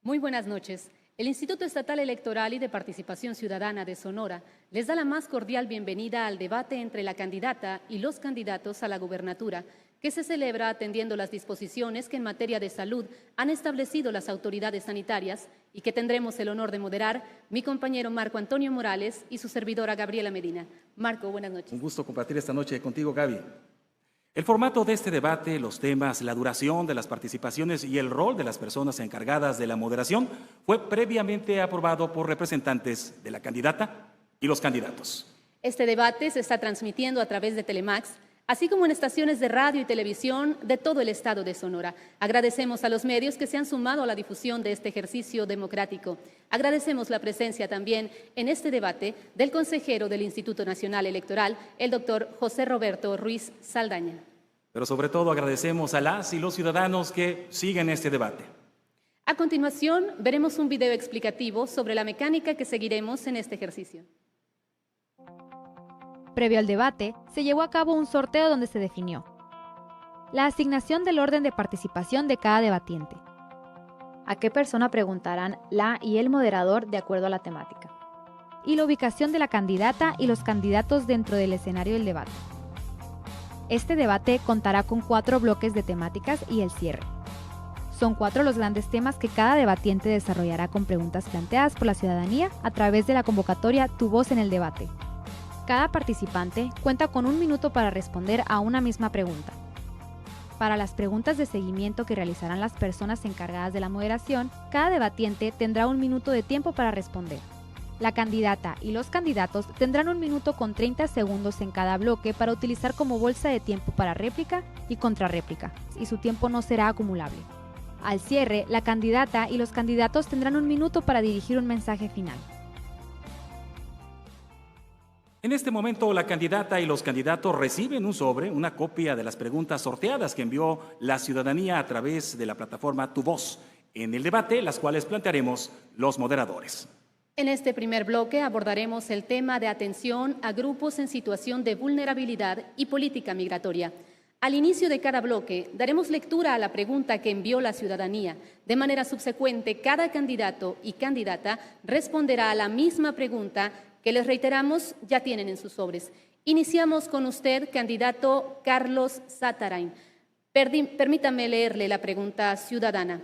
Muy buenas noches. El Instituto Estatal Electoral y de Participación Ciudadana de Sonora les da la más cordial bienvenida al debate entre la candidata y los candidatos a la gubernatura, que se celebra atendiendo las disposiciones que en materia de salud han establecido las autoridades sanitarias y que tendremos el honor de moderar mi compañero Marco Antonio Morales y su servidora Gabriela Medina. Marco, buenas noches. Un gusto compartir esta noche contigo, Gaby. El formato de este debate, los temas, la duración de las participaciones y el rol de las personas encargadas de la moderación fue previamente aprobado por representantes de la candidata y los candidatos. Este debate se está transmitiendo a través de Telemax, así como en estaciones de radio y televisión de todo el estado de Sonora. Agradecemos a los medios que se han sumado a la difusión de este ejercicio democrático. Agradecemos la presencia también en este debate del consejero del Instituto Nacional Electoral, el doctor José Roberto Ruiz Saldaña. Pero sobre todo agradecemos a las y los ciudadanos que siguen este debate. A continuación, veremos un video explicativo sobre la mecánica que seguiremos en este ejercicio. Previo al debate, se llevó a cabo un sorteo donde se definió la asignación del orden de participación de cada debatiente, a qué persona preguntarán la y el moderador de acuerdo a la temática, y la ubicación de la candidata y los candidatos dentro del escenario del debate. Este debate contará con 4 bloques de temáticas y el cierre. Son 4 los grandes temas que cada debatiente desarrollará con preguntas planteadas por la ciudadanía a través de la convocatoria Tu Voz en el Debate. Cada participante cuenta con 1 minuto para responder a una misma pregunta. Para las preguntas de seguimiento que realizarán las personas encargadas de la moderación, cada debatiente tendrá 1 minuto de tiempo para responder. La candidata y los candidatos tendrán 1 minuto con 30 segundos en cada bloque para utilizar como bolsa de tiempo para réplica y contrarréplica, y su tiempo no será acumulable. Al cierre, la candidata y los candidatos tendrán 1 minuto para dirigir un mensaje final. En este momento, la candidata y los candidatos reciben un sobre, una copia de las preguntas sorteadas que envió la ciudadanía a través de la plataforma Tu Voz en el debate, las cuales plantearemos los moderadores. En este primer bloque abordaremos el tema de atención a grupos en situación de vulnerabilidad y política migratoria. Al inicio de cada bloque daremos lectura a la pregunta que envió la ciudadanía. De manera subsecuente, cada candidato y candidata responderá a la misma pregunta que les reiteramos ya tienen en sus sobres. Iniciamos con usted, candidato Carlos Satarain. Permítame leerle la pregunta ciudadana.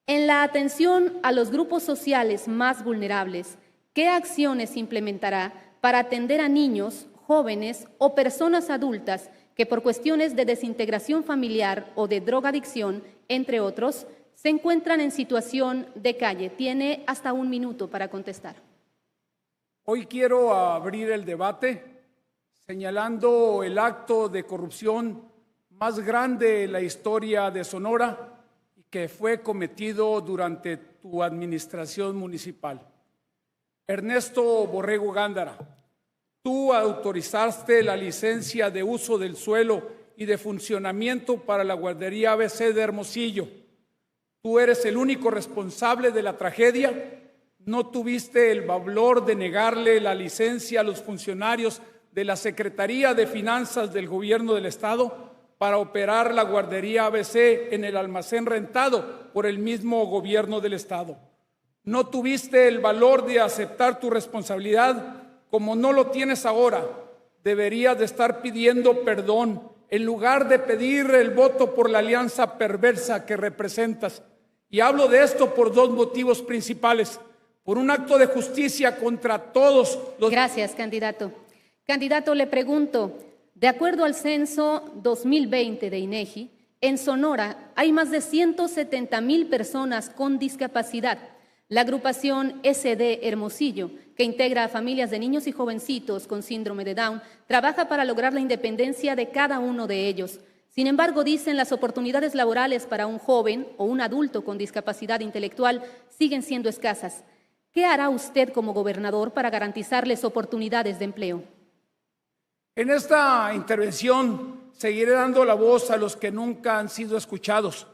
En la atención a los grupos sociales más vulnerables, ¿qué acciones implementará para atender a niños, jóvenes o personas adultas que por cuestiones de desintegración familiar o de drogadicción, entre otros, se encuentran en situación de calle? Tiene hasta 1 minuto para contestar. Hoy quiero abrir el debate señalando el acto de corrupción más grande en la historia de Sonora y que fue cometido durante tu administración municipal. Ernesto Borrego Gándara, tú autorizaste la licencia de uso del suelo y de funcionamiento para la guardería ABC de Hermosillo. Tú eres el único responsable de la tragedia. No tuviste el valor de negarle la licencia a los funcionarios de la Secretaría de Finanzas del Gobierno del Estado para operar la guardería ABC en el almacén rentado por el mismo Gobierno del Estado. No tuviste el valor de aceptar tu responsabilidad. Como no lo tienes ahora, deberías de estar pidiendo perdón en lugar de pedir el voto por la alianza perversa que representas. Y hablo de esto por 2 motivos principales. Por un acto de justicia contra todos los... Gracias, candidato. Candidato, le pregunto, de acuerdo al censo 2020 de INEGI, en Sonora hay más de 170,000 personas con discapacidad. La agrupación SD Hermosillo, que integra a familias de niños y jovencitos con síndrome de Down, trabaja para lograr la independencia de cada uno de ellos. Sin embargo, dicen, las oportunidades laborales para un joven o un adulto con discapacidad intelectual siguen siendo escasas. ¿Qué hará usted como gobernador para garantizarles oportunidades de empleo? En esta intervención seguiré dando la voz a los que nunca han sido escuchados.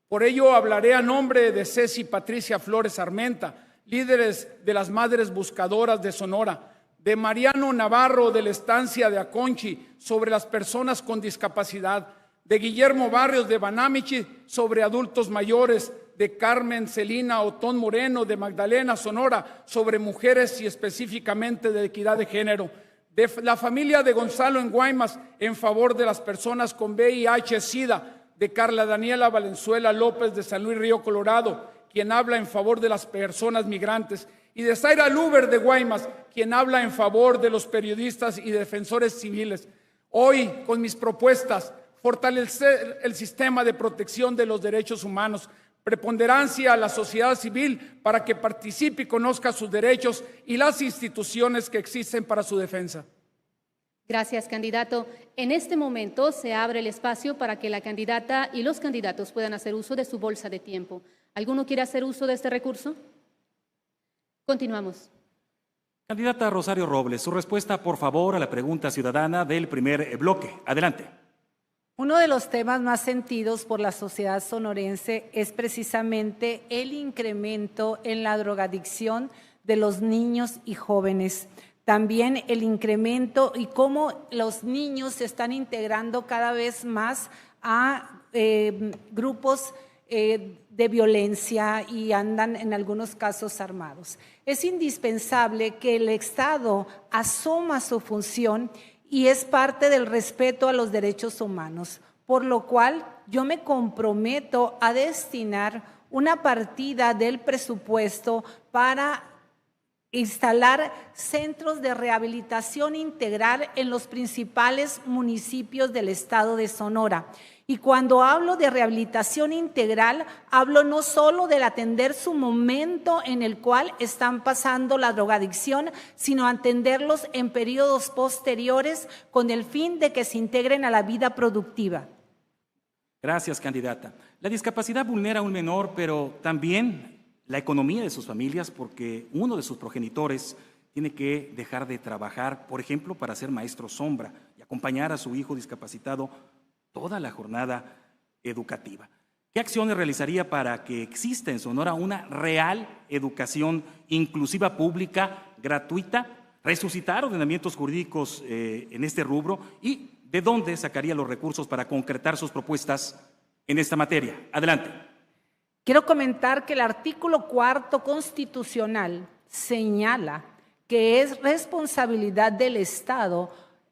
Por ello hablaré a nombre de Ceci Patricia Flores Armenta, líderes de las Madres Buscadoras de Sonora, de Mariano Navarro de la estancia de Aconchi sobre las personas con discapacidad, de Guillermo Barrios de Banamichi sobre adultos mayores, de Carmen Celina Otón Moreno de Magdalena, Sonora, sobre mujeres y específicamente de equidad de género. De la familia de Gonzalo en Guaymas en favor de las personas con VIH-Sida, de Carla Daniela Valenzuela López de San Luis Río Colorado, quien habla en favor de las personas migrantes, y de Zaira Luber de Guaymas, quien habla en favor de los periodistas y defensores civiles. Hoy, con mis propuestas, fortalecer el sistema de protección de los derechos humanos, preponderancia a la sociedad civil para que participe y conozca sus derechos y las instituciones que existen para su defensa. Gracias, candidato. En este momento se abre el espacio para que la candidata y los candidatos puedan hacer uso de su bolsa de tiempo. ¿Alguno quiere hacer uso de este recurso? Continuamos. Candidata Rosario Robles, su respuesta, por favor, a la pregunta ciudadana del primer bloque. Adelante. Uno de los temas más sentidos por la sociedad sonorense es precisamente el incremento en la drogadicción de los niños y jóvenes. También el incremento y cómo los niños se están integrando cada vez más a grupos de violencia y andan en algunos casos armados. Es indispensable que el Estado asuma su función y es parte del respeto a los derechos humanos, por lo cual yo me comprometo a destinar una partida del presupuesto para instalar centros de rehabilitación integral en los principales municipios del estado de Sonora. Y cuando hablo de rehabilitación integral, hablo no solo del atender su momento en el cual están pasando la drogadicción, sino atenderlos en periodos posteriores con el fin de que se integren a la vida productiva. Gracias, candidata. La discapacidad vulnera a un menor, pero también la economía de sus familias, porque uno de sus progenitores tiene que dejar de trabajar, por ejemplo, para ser maestro sombra y acompañar a su hijo discapacitado toda la jornada educativa. ¿Qué acciones realizaría para que exista en Sonora una real educación inclusiva pública, gratuita, resucitar ordenamientos jurídicos en este rubro y de dónde sacaría los recursos para concretar sus propuestas en esta materia? Adelante. Quiero comentar que el artículo 4 constitucional señala que es responsabilidad del Estado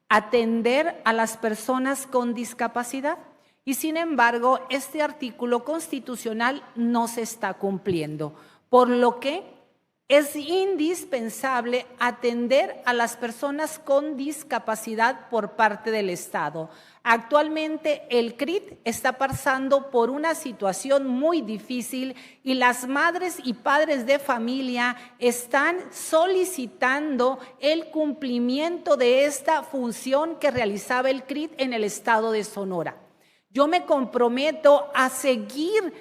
atender a las personas con discapacidad y sin embargo este artículo constitucional no se está cumpliendo, por lo que es indispensable atender a las personas con discapacidad por parte del Estado. Actualmente el CRIT está pasando por una situación muy difícil y las madres y padres de familia están solicitando el cumplimiento de esta función que realizaba el CRIT en el estado de Sonora. Yo me comprometo a seguir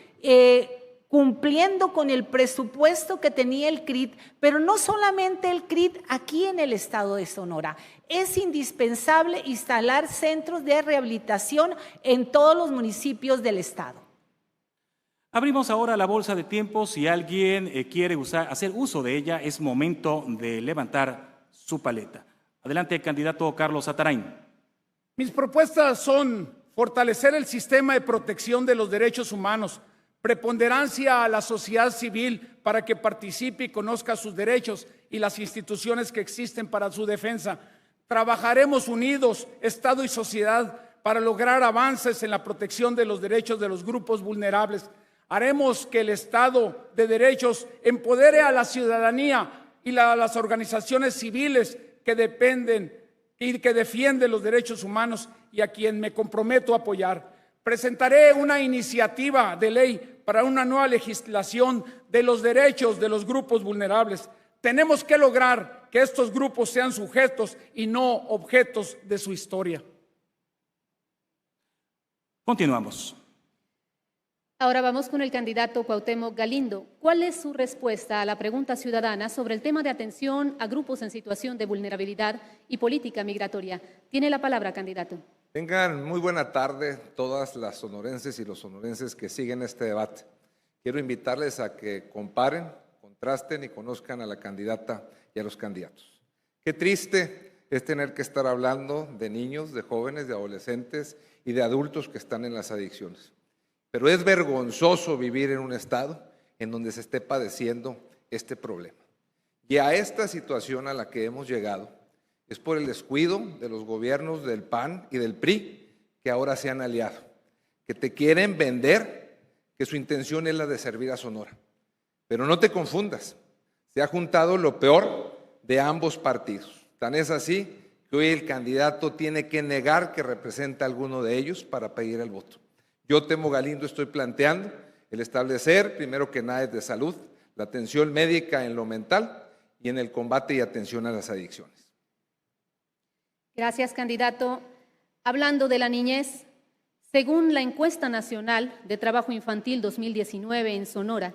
cumpliendo con el presupuesto que tenía el CRIT, pero no solamente el CRIT aquí en el estado de Sonora. Es indispensable instalar centros de rehabilitación en todos los municipios del estado. Abrimos ahora la bolsa de tiempo. Si alguien quiere hacer uso de ella, es momento de levantar su paleta. Adelante, candidato Carlos Atarain. Mis propuestas son fortalecer el sistema de protección de los derechos humanos, preponderancia a la sociedad civil para que participe y conozca sus derechos y las instituciones que existen para su defensa. Trabajaremos unidos, Estado y sociedad, para lograr avances en la protección de los derechos de los grupos vulnerables. Haremos que el Estado de derechos empodere a la ciudadanía y a las organizaciones civiles que dependen y que defienden los derechos humanos y a quien me comprometo a apoyar. Presentaré una iniciativa de ley para una nueva legislación de los derechos de los grupos vulnerables. Tenemos que lograr que estos grupos sean sujetos y no objetos de su historia. Continuamos. Ahora vamos con el candidato Cuauhtémoc Galindo. ¿Cuál es su respuesta a la pregunta ciudadana sobre el tema de atención a grupos en situación de vulnerabilidad y política migratoria? Tiene la palabra, candidato. Tengan muy buena tarde todas las sonorenses y los sonorenses que siguen este debate. Quiero invitarles a que comparen, contrasten y conozcan a la candidata y a los candidatos. Qué triste es tener que estar hablando de niños, de jóvenes, de adolescentes y de adultos que están en las adicciones. pero es vergonzoso vivir en un estado en donde se esté padeciendo este problema. Y a esta situación a la que hemos llegado es por el descuido de los gobiernos del PAN y del PRI que ahora se han aliado, que te quieren vender que su intención es la de servir a Sonora. Pero no te confundas, se ha juntado lo peor de ambos partidos. Tan es así que hoy el candidato tiene que negar que representa a alguno de ellos para pedir el voto. Yo, Temo Galindo, estoy planteando el establecer, primero que nada, de salud, la atención médica en lo mental y en el combate y atención a las adicciones. Gracias, candidato. Hablando de la niñez, según la encuesta nacional de trabajo infantil 2019 en Sonora,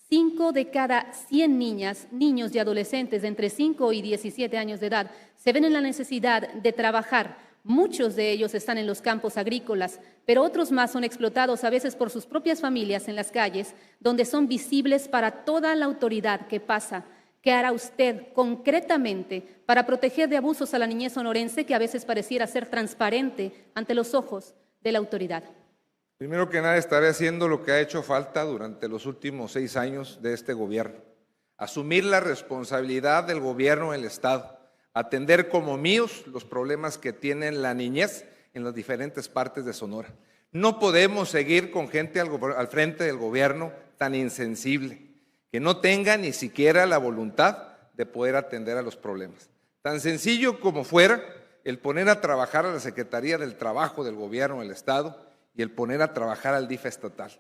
5 de cada 100 niñas, niños y adolescentes de entre 5 y 17 años de edad se ven en la necesidad de trabajar. Muchos de ellos están en los campos agrícolas, pero otros más son explotados a veces por sus propias familias en las calles, donde son visibles para toda la autoridad que pasa. ¿Qué hará usted concretamente para proteger de abusos a la niñez sonorense que a veces pareciera ser transparente ante los ojos de la autoridad? Primero que nada, estaré haciendo lo que ha hecho falta durante los últimos 6 años de este gobierno. Asumir la responsabilidad del gobierno en el Estado, atender como míos los problemas que tiene la niñez en las diferentes partes de Sonora. No podemos seguir con gente al frente del gobierno tan insensible, que no tenga ni siquiera la voluntad de poder atender a los problemas. Tan sencillo como fuera el poner a trabajar a la Secretaría del Trabajo del Gobierno del Estado y el poner a trabajar al DIF estatal.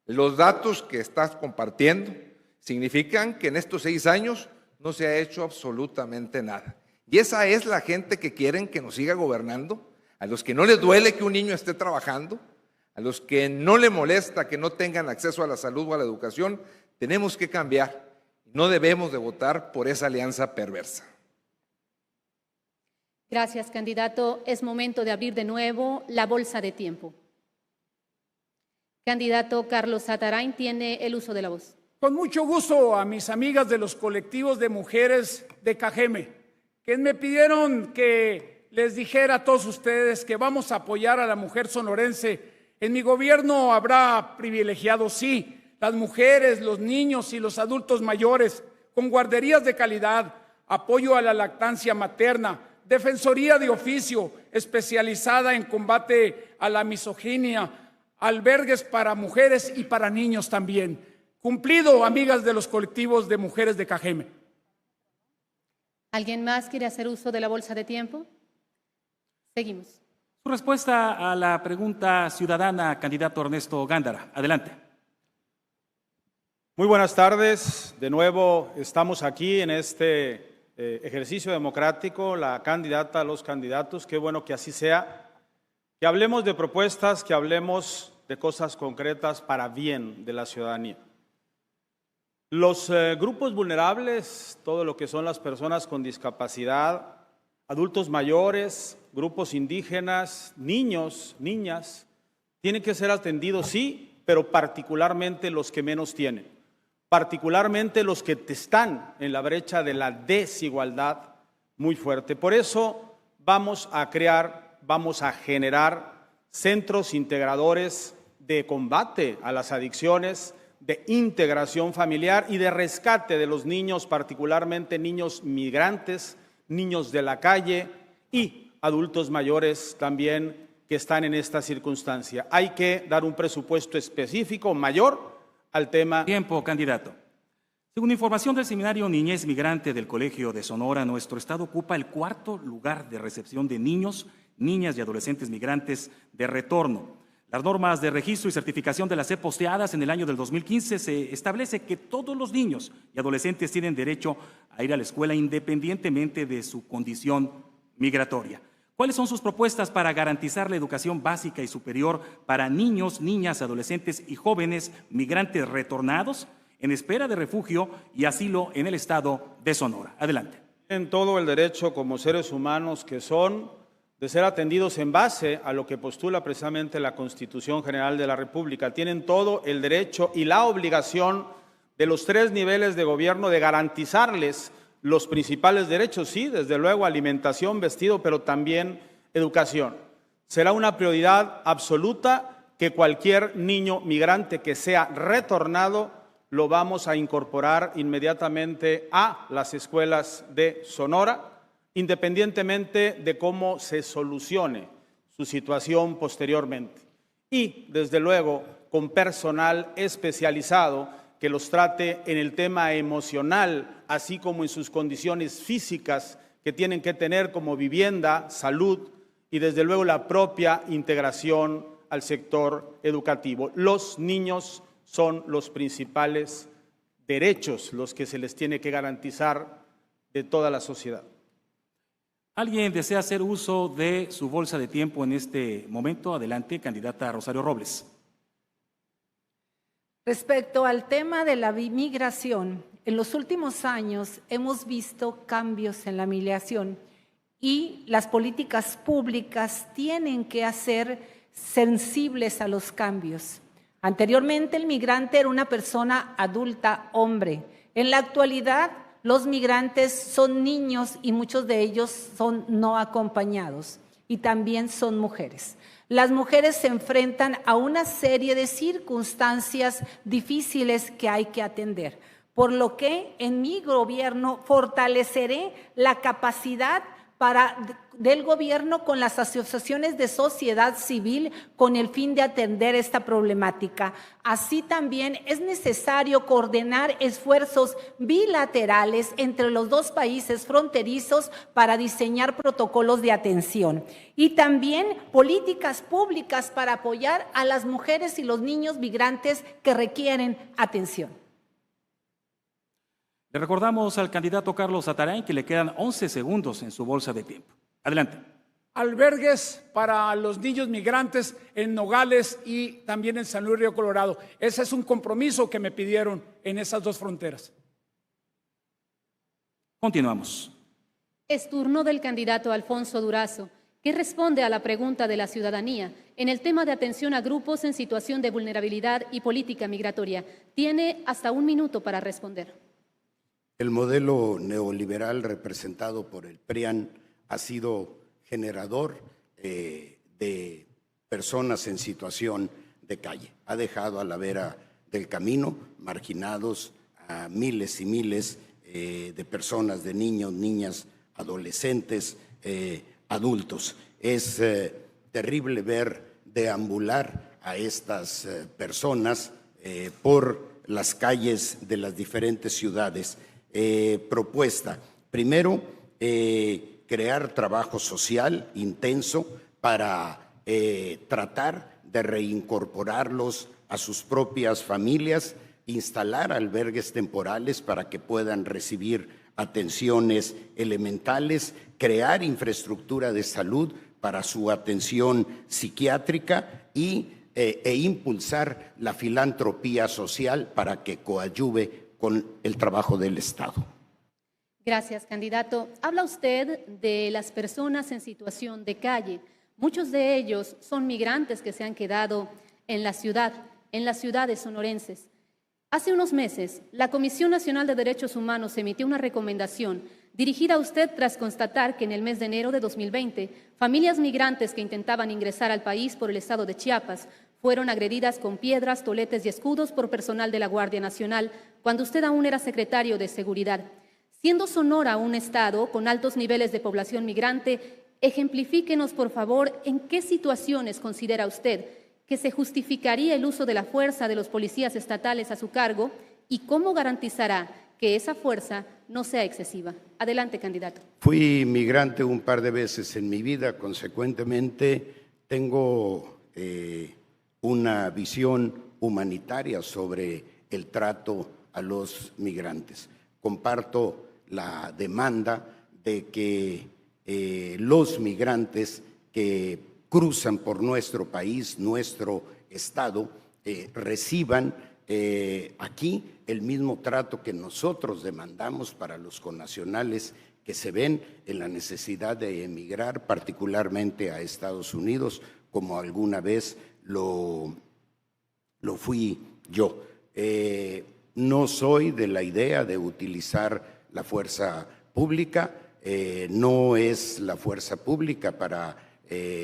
Los datos que estás compartiendo significan que en estos 6 años no se ha hecho absolutamente nada. Y esa es la gente que quieren que nos siga gobernando, a los que no les duele que un niño esté trabajando, a los que no les molesta que no tengan acceso a la salud o a la educación. Tenemos que cambiar. No debemos de votar por esa alianza perversa. Gracias, candidato. Es momento de abrir de nuevo la bolsa de tiempo. Candidato Carlos Zatarain tiene el uso de la voz. Con mucho gusto a mis amigas de los colectivos de mujeres de Cajeme, que me pidieron que les dijera a todos ustedes que vamos a apoyar a la mujer sonorense. En mi gobierno habrá privilegiados, sí, las mujeres, los niños y los adultos mayores, con guarderías de calidad, apoyo a la lactancia materna, defensoría de oficio especializada en combate a la misoginia, albergues para mujeres y para niños también. Cumplido, amigas de los colectivos de mujeres de Cajeme. ¿Alguien más quiere hacer uso de la bolsa de tiempo? Seguimos. Su respuesta a la pregunta ciudadana, candidato Ernesto Gándara. Adelante. Muy buenas tardes. De nuevo estamos aquí en este ejercicio democrático, la candidata, los candidatos. Qué bueno que así sea. Que hablemos de propuestas, que hablemos de cosas concretas para bien de la ciudadanía. Los grupos vulnerables, todo lo que son las personas con discapacidad, adultos mayores, grupos indígenas, niños, niñas, tienen que ser atendidos, sí, pero particularmente los que menos tienen, particularmente los que están en la brecha de la desigualdad muy fuerte. Por eso vamos a crear, vamos a generar centros integradores de combate a las adicciones, de integración familiar y de rescate de los niños, particularmente niños migrantes, niños de la calle y adultos mayores también que están en esta circunstancia. Hay que dar un presupuesto específico mayor al tema. Tiempo, candidato. Según información del Seminario Niñez Migrante del Colegio de Sonora, nuestro estado ocupa el 4º lugar de recepción de niños, niñas y adolescentes migrantes de retorno. Las normas de registro y certificación de la SEP posteadas en el año del 2015 se establece que todos los niños y adolescentes tienen derecho a ir a la escuela independientemente de su condición migratoria. ¿Cuáles son sus propuestas para garantizar la educación básica y superior para niños, niñas, adolescentes y jóvenes migrantes retornados en espera de refugio y asilo en el estado de Sonora? Adelante. Tienen todo el derecho como seres humanos que son de ser atendidos en base a lo que postula precisamente la Constitución General de la República. Tienen todo el derecho y la obligación de los 3 niveles de gobierno de garantizarles los principales derechos, sí, desde luego alimentación, vestido, pero también educación. Será una prioridad absoluta que que cualquier niño migrante que sea retornado lo vamos a incorporar inmediatamente a las escuelas de Sonora, independientemente de cómo se solucione su situación posteriormente. Y, desde luego, con personal especializado que los trate en el tema emocional, así como en sus condiciones físicas que tienen que tener como vivienda, salud y, desde luego, la propia integración al sector educativo. Los niños son los principales derechos, los que se les tiene que garantizar de toda la sociedad. ¿Alguien desea hacer uso de su bolsa de tiempo en este momento? Adelante, candidata Rosario Robles. Respecto al tema de la migración, en los últimos años hemos visto cambios en la migración y las políticas públicas tienen que ser sensibles a los cambios. Anteriormente el migrante era una persona adulta, hombre. En la actualidad los migrantes son niños y muchos de ellos son no acompañados y también son mujeres. Las mujeres se enfrentan a una serie de circunstancias difíciles que hay que atender, por lo que en mi gobierno fortaleceré la capacidad del gobierno con las asociaciones de sociedad civil con el fin de atender esta problemática. Así también es necesario coordinar esfuerzos bilaterales entre los dos países fronterizos para diseñar protocolos de atención y también políticas públicas para apoyar a las mujeres y los niños migrantes que requieren atención. Le recordamos al candidato Carlos Atarain que le quedan 11 segundos en su bolsa de tiempo. Adelante. Albergues para los niños migrantes en Nogales y también en San Luis Río Colorado. Ese es un compromiso que me pidieron en esas dos fronteras. Continuamos. Es turno del candidato Alfonso Durazo, que responde a la pregunta de la ciudadanía en el tema de atención a grupos en situación de vulnerabilidad y política migratoria. Tiene hasta 1 minuto para responder. El modelo neoliberal representado por el PRIAN ha sido generador de personas en situación de calle. Ha dejado a la vera del camino marginados a miles y miles de personas, de niños, niñas, adolescentes, adultos. Es terrible ver deambular a estas personas por las calles de las diferentes ciudades. Propuesta. Primero, crear trabajo social intenso para tratar de reincorporarlos a sus propias familias, instalar albergues temporales para que puedan recibir atenciones elementales, crear infraestructura de salud para su atención psiquiátrica e impulsar la filantropía social para que coadyuve con el trabajo del Estado. Gracias, candidato. Habla usted de las personas en situación de calle. Muchos de ellos son migrantes que se han quedado en las ciudades sonorenses. Hace unos meses, la Comisión Nacional de Derechos Humanos emitió una recomendación dirigida a usted tras constatar que en el mes de enero de 2020, familias migrantes que intentaban ingresar al país por el estado de Chiapas fueron agredidas con piedras, toletes y escudos por personal de la Guardia Nacional cuando usted aún era secretario de Seguridad. Siendo Sonora un estado con altos niveles de población migrante, ejemplifíquenos, por favor, en qué situaciones considera usted que se justificaría el uso de la fuerza de los policías estatales a su cargo y cómo garantizará que esa fuerza no sea excesiva. Adelante, candidato. Fui migrante un par de veces en mi vida, consecuentemente tengo una visión humanitaria sobre el trato a los migrantes. Comparto la demanda de que los migrantes que cruzan por nuestro país, nuestro estado, reciban aquí el mismo trato que nosotros demandamos para los connacionales que se ven en la necesidad de emigrar, particularmente a Estados Unidos, como alguna vez lo fui yo. No soy de la idea de utilizar la fuerza pública, no es la fuerza pública para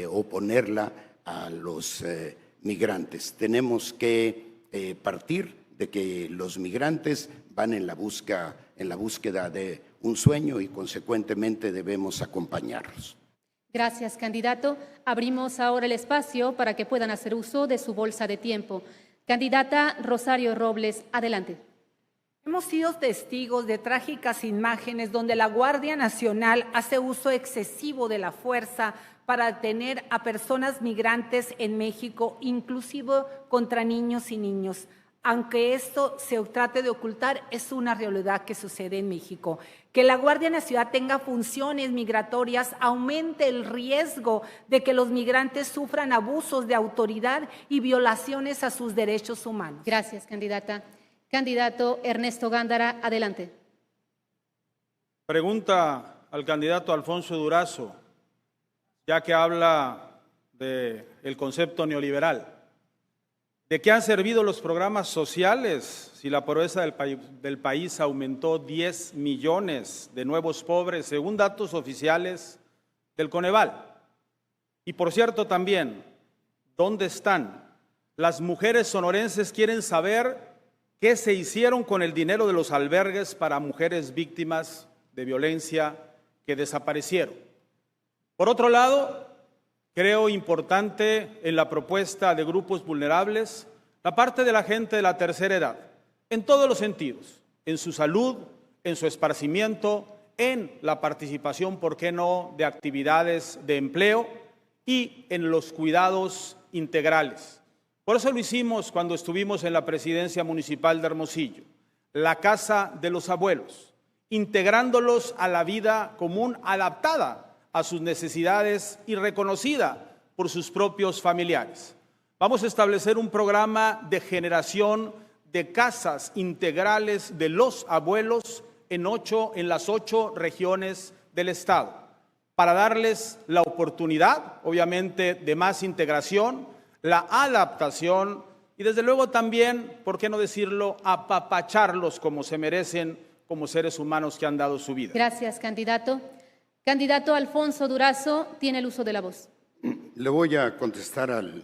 oponerla a los migrantes. Tenemos que partir de que los migrantes van en la búsqueda de un sueño y consecuentemente debemos acompañarlos. Gracias, candidato. Abrimos ahora el espacio para que puedan hacer uso de su bolsa de tiempo. Candidata Rosario Robles, adelante. Hemos sido testigos de trágicas imágenes donde la Guardia Nacional hace uso excesivo de la fuerza para detener a personas migrantes en México, inclusive contra niños y niños. Aunque esto se trate de ocultar, es una realidad que sucede en México. Que la Guardia Nacional tenga funciones migratorias aumente el riesgo de que los migrantes sufran abusos de autoridad y violaciones a sus derechos humanos. Gracias, candidata. Candidato Ernesto Gándara, adelante. Pregunta al candidato Alfonso Durazo, ya que habla del concepto neoliberal. ¿De qué han servido los programas sociales si la pobreza del país aumentó 10 millones de nuevos pobres, según datos oficiales del Coneval? Y por cierto también, ¿dónde están? Las mujeres sonorenses quieren saber qué se hicieron con el dinero de los albergues para mujeres víctimas de violencia que desaparecieron. Por otro lado, creo importante en la propuesta de grupos vulnerables la parte de la gente de la tercera edad, en todos los sentidos, en su salud, en su esparcimiento, en la participación, ¿por qué no?, de actividades de empleo y en los cuidados integrales. Por eso lo hicimos cuando estuvimos en la presidencia municipal de Hermosillo, la Casa de los Abuelos, integrándolos a la vida común, adaptada a sus necesidades y reconocida por sus propios familiares. Vamos a establecer un programa de generación de casas integrales de los abuelos en las 8 regiones del estado, para darles la oportunidad, obviamente, de más integración, la adaptación y desde luego también, ¿por qué no decirlo?, apapacharlos como se merecen como seres humanos que han dado su vida. Gracias, candidato. Candidato Alfonso Durazo, tiene el uso de la voz. Le voy a contestar al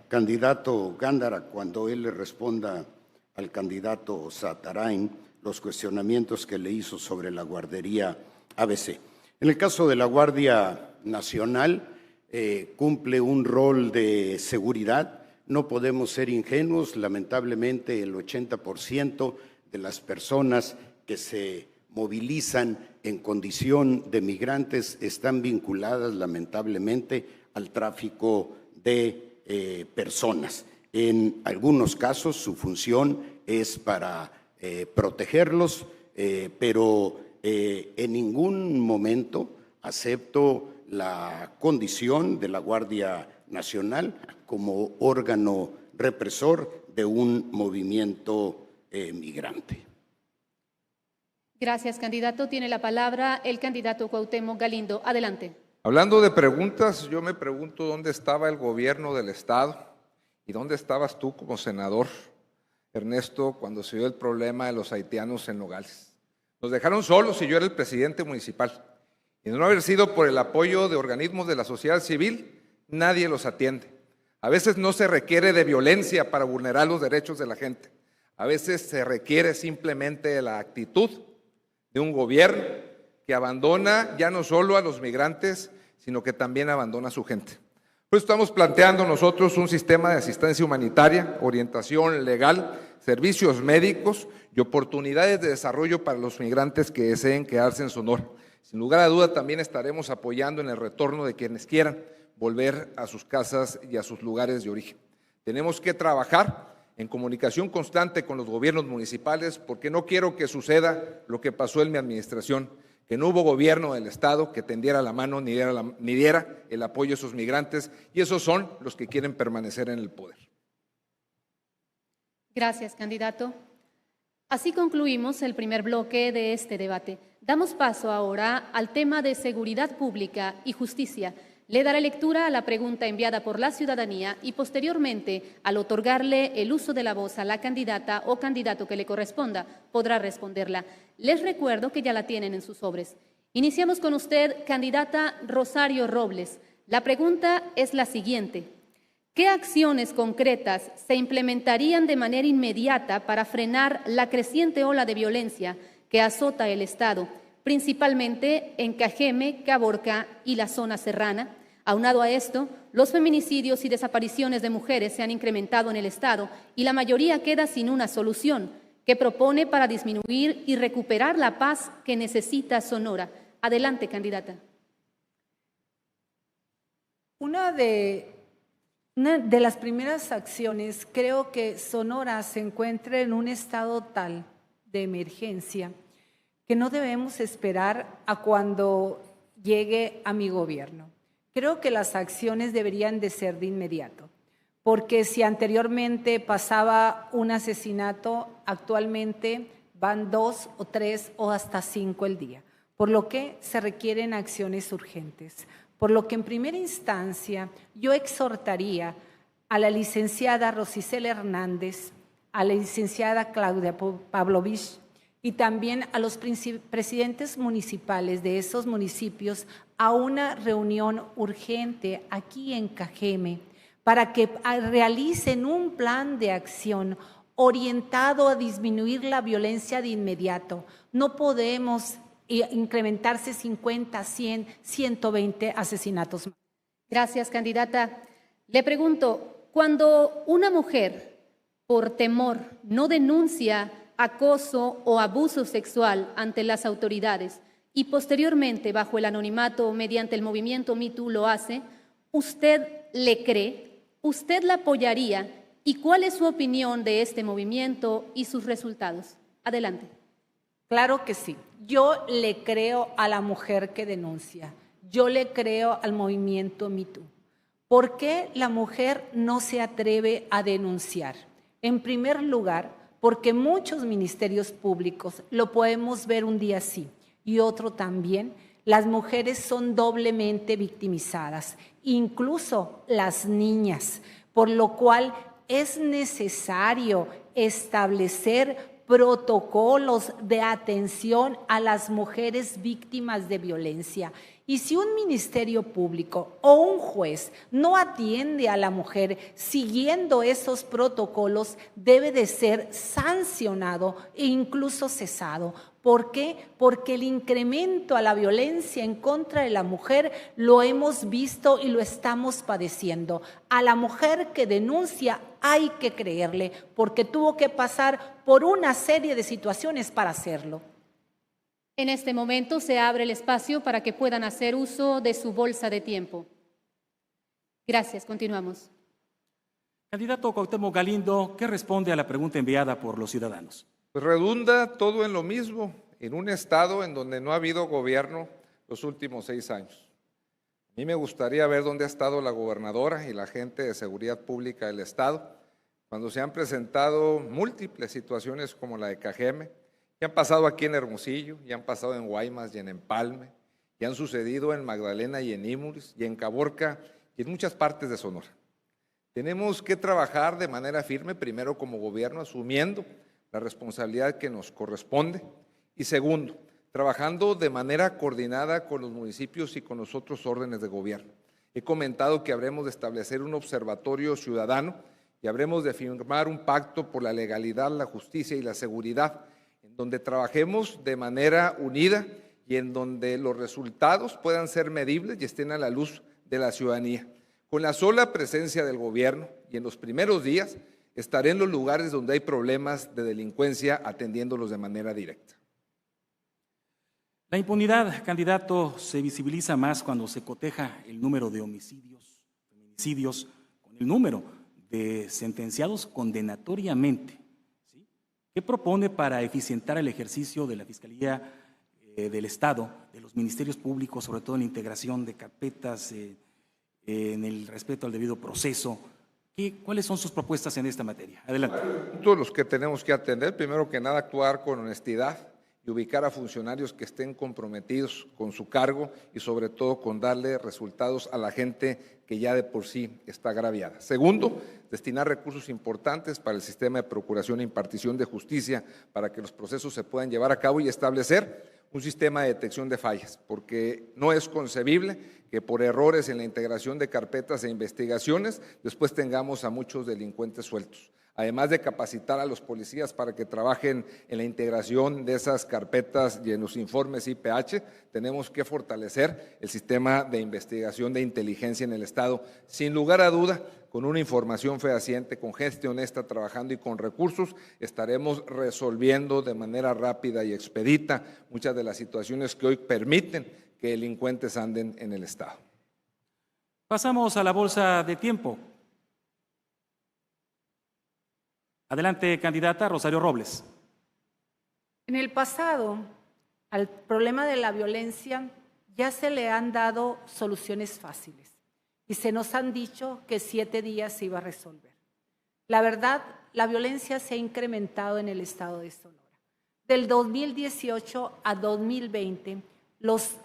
candidato Gándara cuando él le responda al candidato Zatarain los cuestionamientos que le hizo sobre la guardería ABC. En el caso de la Guardia Nacional, cumple un rol de seguridad. No podemos ser ingenuos. Lamentablemente, el 80% de las personas que se movilizan en condición de migrantes están vinculadas, lamentablemente, al tráfico de personas. En algunos casos, su función es para protegerlos, pero en ningún momento acepto la condición de la Guardia Nacional como órgano represor de un movimiento migrante. Gracias, candidato. Tiene la palabra el candidato Cuauhtémoc Galindo. Adelante. Hablando de preguntas, yo me pregunto dónde estaba el gobierno del Estado y dónde estabas tú como senador, Ernesto, cuando se dio el problema de los haitianos en Nogales. Nos dejaron solos y yo era el presidente municipal. Y de no haber sido por el apoyo de organismos de la sociedad civil, nadie los atiende. A veces no se requiere de violencia para vulnerar los derechos de la gente. A veces se requiere simplemente la actitud de un gobierno que abandona ya no solo a los migrantes, sino que también abandona a su gente. Por eso estamos planteando nosotros un sistema de asistencia humanitaria, orientación legal, servicios médicos y oportunidades de desarrollo para los migrantes que deseen quedarse en Sonora. Sin lugar a duda también estaremos apoyando en el retorno de quienes quieran volver a sus casas y a sus lugares de origen. Tenemos que trabajar en comunicación constante con los gobiernos municipales porque no quiero que suceda lo que pasó en mi administración, que no hubo gobierno del Estado que tendiera la mano ni diera el apoyo a esos migrantes, y esos son los que quieren permanecer en el poder. Gracias, candidato. Así concluimos el primer bloque de este debate. Damos paso ahora al tema de seguridad pública y justicia. Le daré lectura a la pregunta enviada por la ciudadanía y posteriormente, al otorgarle el uso de la voz a la candidata o candidato que le corresponda, podrá responderla. Les recuerdo que ya la tienen en sus sobres. Iniciamos con usted, candidata Rosario Robles. La pregunta es la siguiente. ¿qué acciones concretas se implementarían de manera inmediata para frenar la creciente ola de violencia que azota el Estado, principalmente en Cajeme, Caborca y la zona serrana? Aunado a esto, los feminicidios y desapariciones de mujeres se han incrementado en el Estado y la mayoría queda sin una solución. ¿Qué propone para disminuir y recuperar la paz que necesita Sonora? Adelante, candidata. Una de las primeras acciones, creo que Sonora se encuentra en un estado tal de emergencia que no debemos esperar a cuando llegue a mi gobierno. Creo que las acciones deberían de ser de inmediato, porque si anteriormente pasaba un asesinato, actualmente van 2 o 3 o hasta 5 el día, por lo que se requieren acciones urgentes. Por lo que en primera instancia yo exhortaría a la licenciada Rosicela Hernández, a la licenciada Claudia Pavlovich y también a los presidentes municipales de esos municipios a una reunión urgente aquí en Cajeme para que realicen un plan de acción orientado a disminuir la violencia de inmediato. No podemos incrementarse 50, 100, 120 asesinatos. Gracias, candidata. Le pregunto, cuando una mujer, por temor, no denuncia acoso o abuso sexual ante las autoridades y posteriormente, bajo el anonimato mediante el movimiento Me Too lo hace, ¿usted le cree? ¿Usted la apoyaría? ¿Y cuál es su opinión de este movimiento y sus resultados? Adelante. Claro que sí. Yo le creo a la mujer que denuncia. Yo le creo al movimiento Me Too. ¿Por qué la mujer no se atreve a denunciar? En primer lugar, porque muchos ministerios públicos, lo podemos ver un día sí y otro también, las mujeres son doblemente victimizadas, incluso las niñas, por lo cual es necesario establecer protocolos de atención a las mujeres víctimas de violencia. Y si un ministerio público o un juez no atiende a la mujer siguiendo esos protocolos, debe de ser sancionado e incluso cesado. ¿Por qué? Porque el incremento a la violencia en contra de la mujer lo hemos visto y lo estamos padeciendo. A la mujer que denuncia hay que creerle, porque tuvo que pasar por una serie de situaciones para hacerlo. En este momento se abre el espacio para que puedan hacer uso de su bolsa de tiempo. Gracias, continuamos. Candidato Cuauhtémoc Galindo, ¿qué responde a la pregunta enviada por los ciudadanos? Pues redunda todo en lo mismo, en un estado en donde no ha habido gobierno los últimos 6 años. A mí me gustaría ver dónde ha estado la gobernadora y la gente de seguridad pública del estado cuando se han presentado múltiples situaciones como la de Cajeme, que han pasado aquí en Hermosillo, y han pasado en Guaymas y en Empalme, y han sucedido en Magdalena y en Imuris, y en Caborca, y en muchas partes de Sonora. Tenemos que trabajar de manera firme, primero como gobierno, asumiendo la responsabilidad que nos corresponde, y segundo, trabajando de manera coordinada con los municipios y con los otros órdenes de gobierno. He comentado que habremos de establecer un observatorio ciudadano y habremos de firmar un pacto por la legalidad, la justicia y la seguridad, en donde trabajemos de manera unida y en donde los resultados puedan ser medibles y estén a la luz de la ciudadanía. Con la sola presencia del gobierno y en los primeros días estaré en los lugares donde hay problemas de delincuencia atendiéndolos de manera directa. La impunidad, candidato, se visibiliza más cuando se coteja el número de homicidios, feminicidios, con el número de sentenciados condenatoriamente. ¿Sí? ¿Qué propone para eficientar el ejercicio de la Fiscalía del Estado, de los ministerios públicos, sobre todo en la integración de carpetas, en el respeto al debido proceso? ¿Cuáles son sus propuestas en esta materia? Adelante. Todos los que tenemos que atender, primero que nada, actuar con honestidad y ubicar a funcionarios que estén comprometidos con su cargo y sobre todo con darle resultados a la gente que ya de por sí está agraviada. Segundo, destinar recursos importantes para el sistema de procuración e impartición de justicia para que los procesos se puedan llevar a cabo y establecer un sistema de detección de fallas, porque no es concebible que por errores en la integración de carpetas e investigaciones después tengamos a muchos delincuentes sueltos. Además de capacitar a los policías para que trabajen en la integración de esas carpetas y en los informes IPH, tenemos que fortalecer el sistema de investigación de inteligencia en el Estado. Sin lugar a duda, con una información fehaciente, con gente honesta trabajando y con recursos, estaremos resolviendo de manera rápida y expedita muchas de las situaciones que hoy permiten que delincuentes anden en el Estado. Pasamos a la bolsa de tiempo. Adelante, candidata Rosario Robles. En el pasado, al problema de la violencia ya se le han dado soluciones fáciles y se nos han dicho que 7 días se iba a resolver. La verdad, la violencia se ha incrementado en el estado de Sonora. Del 2018 a 2020, los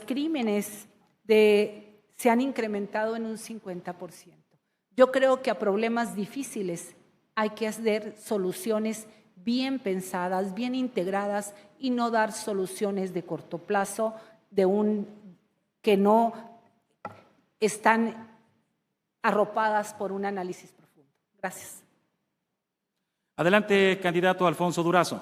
crímenes se han incrementado en un 50%. Yo creo que a problemas difíciles hay que hacer soluciones bien pensadas, bien integradas y no dar soluciones de corto plazo que no están arropadas por un análisis profundo. Gracias. Adelante, candidato Alfonso Durazo.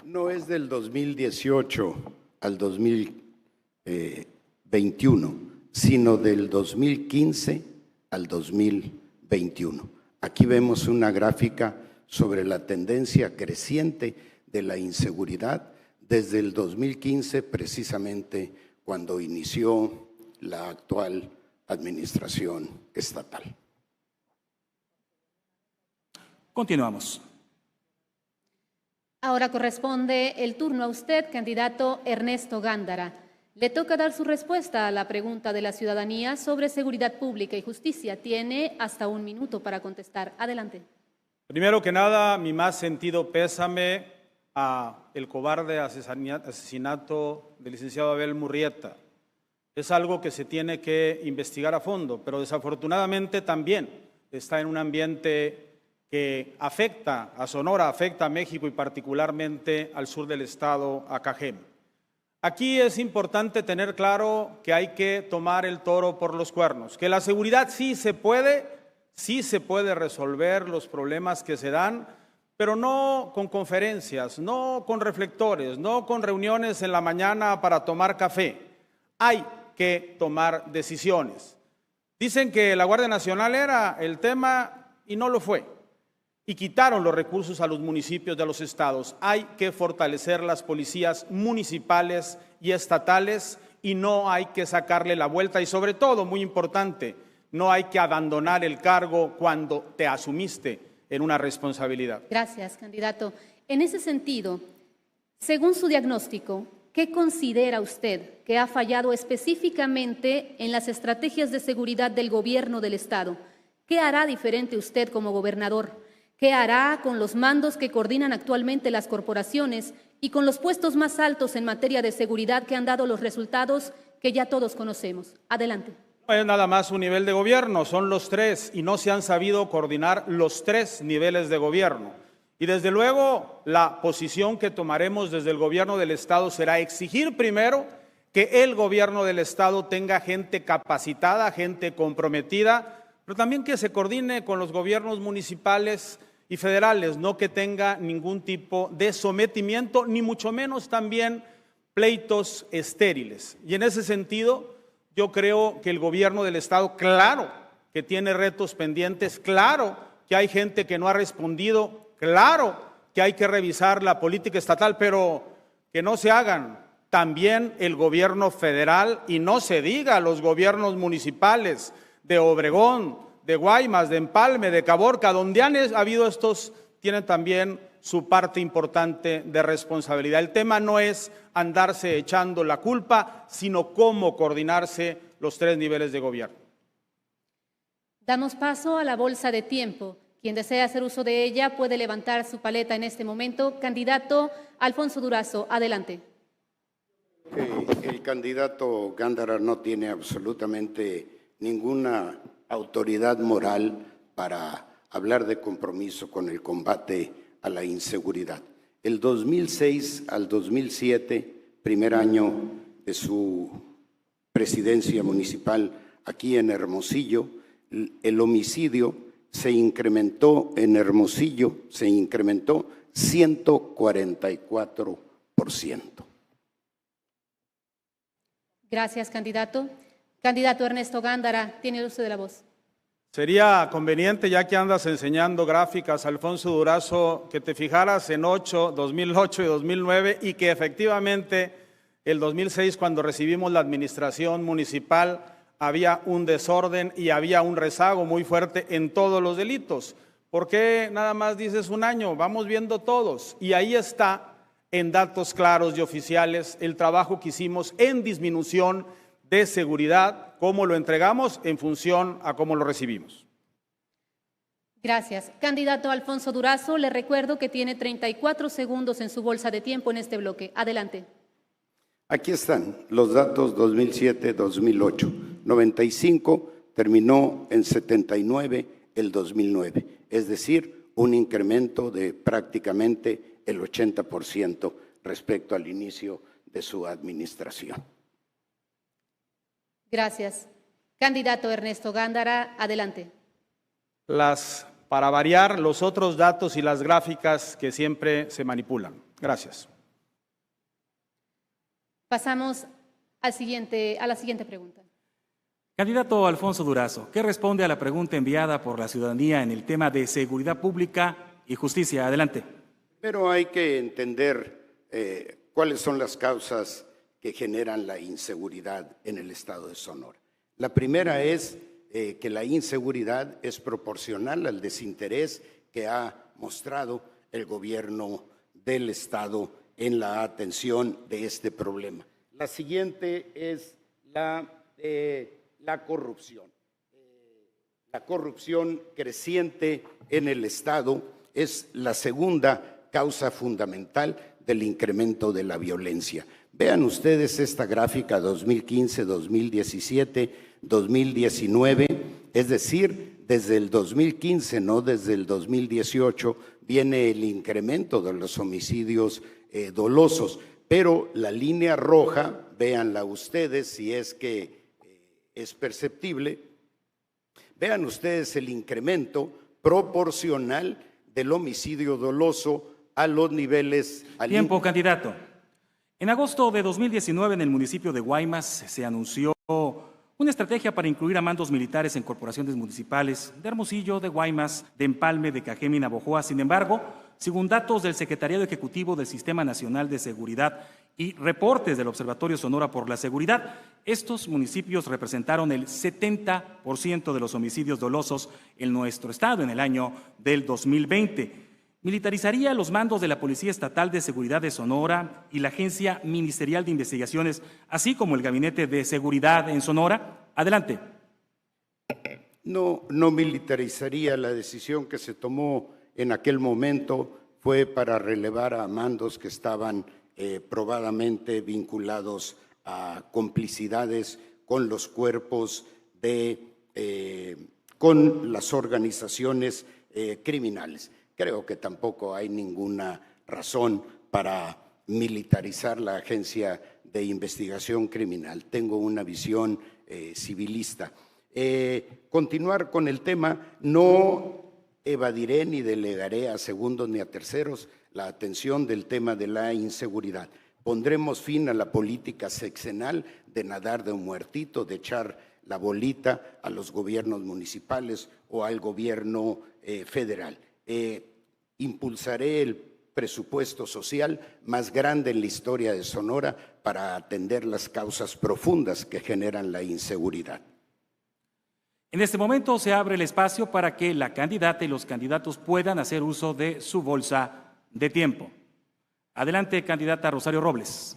No es del 2018 al 2021, sino del 2015 al 2021. Aquí vemos una gráfica sobre la tendencia creciente de la inseguridad desde el 2015, precisamente cuando inició la actual administración estatal. Continuamos. Ahora corresponde el turno a usted, candidato Ernesto Gándara. Le toca dar su respuesta a la pregunta de la ciudadanía sobre seguridad pública y justicia. Tiene hasta 1 minuto para contestar. Adelante. Primero que nada, mi más sentido pésame a el cobarde asesinato del licenciado Abel Murrieta. Es algo que se tiene que investigar a fondo, pero desafortunadamente también está en un ambiente que afecta a Sonora, afecta a México y particularmente al sur del estado, a Cajeme. Aquí es importante tener claro que hay que tomar el toro por los cuernos, que la seguridad sí se puede resolver los problemas que se dan, pero no con conferencias, no con reflectores, no con reuniones en la mañana para tomar café. Hay que tomar decisiones. Dicen que la Guardia Nacional era el tema y no lo fue. Y quitaron los recursos a los municipios de los estados. Hay que fortalecer las policías municipales y estatales y no hay que sacarle la vuelta y sobre todo, muy importante, no hay que abandonar el cargo cuando te asumiste en una responsabilidad. Gracias, candidato. En ese sentido, según su diagnóstico, ¿qué considera usted que ha fallado específicamente en las estrategias de seguridad del gobierno del estado? ¿Qué hará diferente usted como gobernador? ¿Qué hará con los mandos que coordinan actualmente las corporaciones y con los puestos más altos en materia de seguridad que han dado los resultados que ya todos conocemos? Adelante. No es nada más un nivel de gobierno, son los 3 y no se han sabido coordinar los 3 niveles de gobierno. Y desde luego la posición que tomaremos desde el gobierno del estado será exigir primero que el gobierno del estado tenga gente capacitada, gente comprometida, pero también que se coordine con los gobiernos municipales y federales, no que tenga ningún tipo de sometimiento, ni mucho menos también pleitos estériles. Y en ese sentido, yo creo que el gobierno del estado, claro que tiene retos pendientes, claro que hay gente que no ha respondido, claro que hay que revisar la política estatal, pero que no se hagan también el gobierno federal y no se diga a los gobiernos municipales de Obregón, de Guaymas, de Empalme, de Caborca, donde han habido estos, tienen también su parte importante de responsabilidad. El tema no es andarse echando la culpa, sino cómo coordinarse los 3 niveles de gobierno. Damos paso a la bolsa de tiempo. Quien desea hacer uso de ella puede levantar su paleta en este momento. Candidato Alfonso Durazo, adelante. El candidato Gándara no tiene absolutamente ninguna autoridad moral para hablar de compromiso con el combate a la inseguridad. El 2006 al 2007 primer año de su presidencia municipal aquí en Hermosillo, el homicidio se incrementó en Hermosillo, se incrementó 144%. Gracias, candidato. Candidato Ernesto Gándara, tiene el uso de la voz. Sería conveniente, ya que andas enseñando gráficas, Alfonso Durazo, que te fijaras en 2008 y 2009 y que efectivamente el 2006, cuando recibimos la administración municipal, había un desorden y había un rezago muy fuerte en todos los delitos. ¿Por qué nada más dices un año? Vamos viendo todos. Y ahí está, en datos claros y oficiales, el trabajo que hicimos en disminución de seguridad, cómo lo entregamos en función a cómo lo recibimos. Gracias. Candidato Alfonso Durazo, le recuerdo que tiene 34 segundos en su bolsa de tiempo en este bloque. Adelante. Aquí están los datos 2007-2008. 95 terminó en 79 el 2009, es decir, un incremento de prácticamente el 80% respecto al inicio de su administración. Gracias. Candidato Ernesto Gándara, adelante. Para variar, los otros datos y las gráficas que siempre se manipulan. Gracias. Pasamos a la siguiente pregunta. Candidato Alfonso Durazo, ¿qué responde a la pregunta enviada por la ciudadanía en el tema de seguridad pública y justicia? Adelante. Pero hay que entender cuáles son las causas que generan la inseguridad en el estado de Sonora. La primera es que la inseguridad es proporcional al desinterés que ha mostrado el gobierno del estado en la atención de este problema. La siguiente es la corrupción. La corrupción creciente en el estado es la segunda causa fundamental del incremento de la violencia. Vean ustedes esta gráfica 2015, 2017, 2019, es decir, desde el 2015, no desde el 2018, viene el incremento de los homicidios dolosos, pero la línea roja, véanla ustedes si es que es perceptible, vean ustedes el incremento proporcional del homicidio doloso a los niveles… Tiempo, candidato. En agosto de 2019, en el municipio de Guaymas, se anunció una estrategia para incluir a mandos militares en corporaciones municipales de Hermosillo, de Guaymas, de Empalme, de Cajeme y Navojoa. Sin embargo, según datos del Secretariado Ejecutivo del Sistema Nacional de Seguridad y reportes del Observatorio Sonora por la Seguridad, estos municipios representaron el 70% de los homicidios dolosos en nuestro estado en el año del 2020. Militarizaría los mandos de la Policía Estatal de Seguridad de Sonora y la Agencia Ministerial de Investigaciones, así como el Gabinete de Seguridad en Sonora. Adelante. No militarizaría. La decisión que se tomó en aquel momento fue para relevar a mandos que estaban probadamente vinculados a complicidades con los cuerpos con las organizaciones criminales. Creo que tampoco hay ninguna razón para militarizar la Agencia de Investigación Criminal. Tengo una visión civilista. Continuar con el tema, no evadiré ni delegaré a segundos ni a terceros la atención del tema de la inseguridad. Pondremos fin a la política sexenal de nadar de un muertito, de echar la bolita a los gobiernos municipales o al gobierno federal. Impulsaré el presupuesto social más grande en la historia de Sonora para atender las causas profundas que generan la inseguridad. En este momento se abre el espacio para que la candidata y los candidatos puedan hacer uso de su bolsa de tiempo. Adelante, candidata Rosario Robles.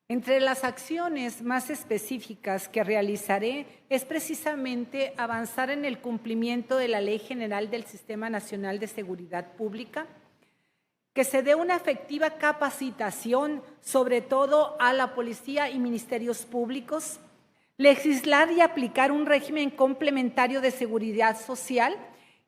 Entre las acciones más específicas que realizaré es precisamente avanzar en el cumplimiento de la Ley General del Sistema Nacional de Seguridad Pública, que se dé una efectiva capacitación, sobre todo a la policía y ministerios públicos, legislar y aplicar un régimen complementario de seguridad social,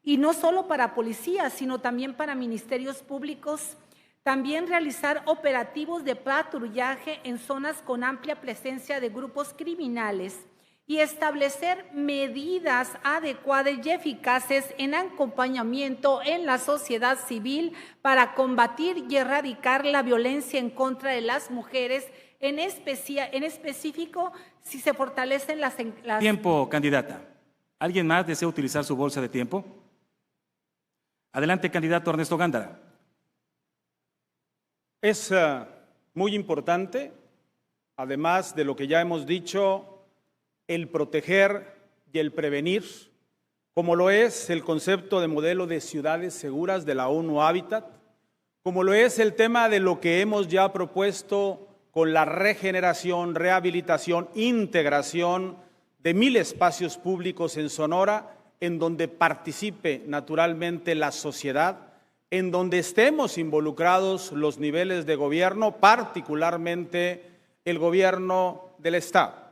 y no solo para policías, sino también para ministerios públicos, También realizar operativos de patrullaje en zonas con amplia presencia de grupos criminales y establecer medidas adecuadas y eficaces en acompañamiento en la sociedad civil para combatir y erradicar la violencia en contra de las mujeres, en específico si se fortalecen las... Tiempo, candidata. ¿Alguien más desea utilizar su bolsa de tiempo? Adelante, candidato Ernesto Gándara. Es muy importante, además de lo que ya hemos dicho, el proteger y el prevenir, como lo es el concepto de modelo de ciudades seguras de la ONU Habitat, como lo es el tema de lo que hemos ya propuesto con la regeneración, rehabilitación, integración de 1000 espacios públicos en Sonora, en donde participe naturalmente la sociedad, en donde estemos involucrados los niveles de gobierno, particularmente el gobierno del Estado.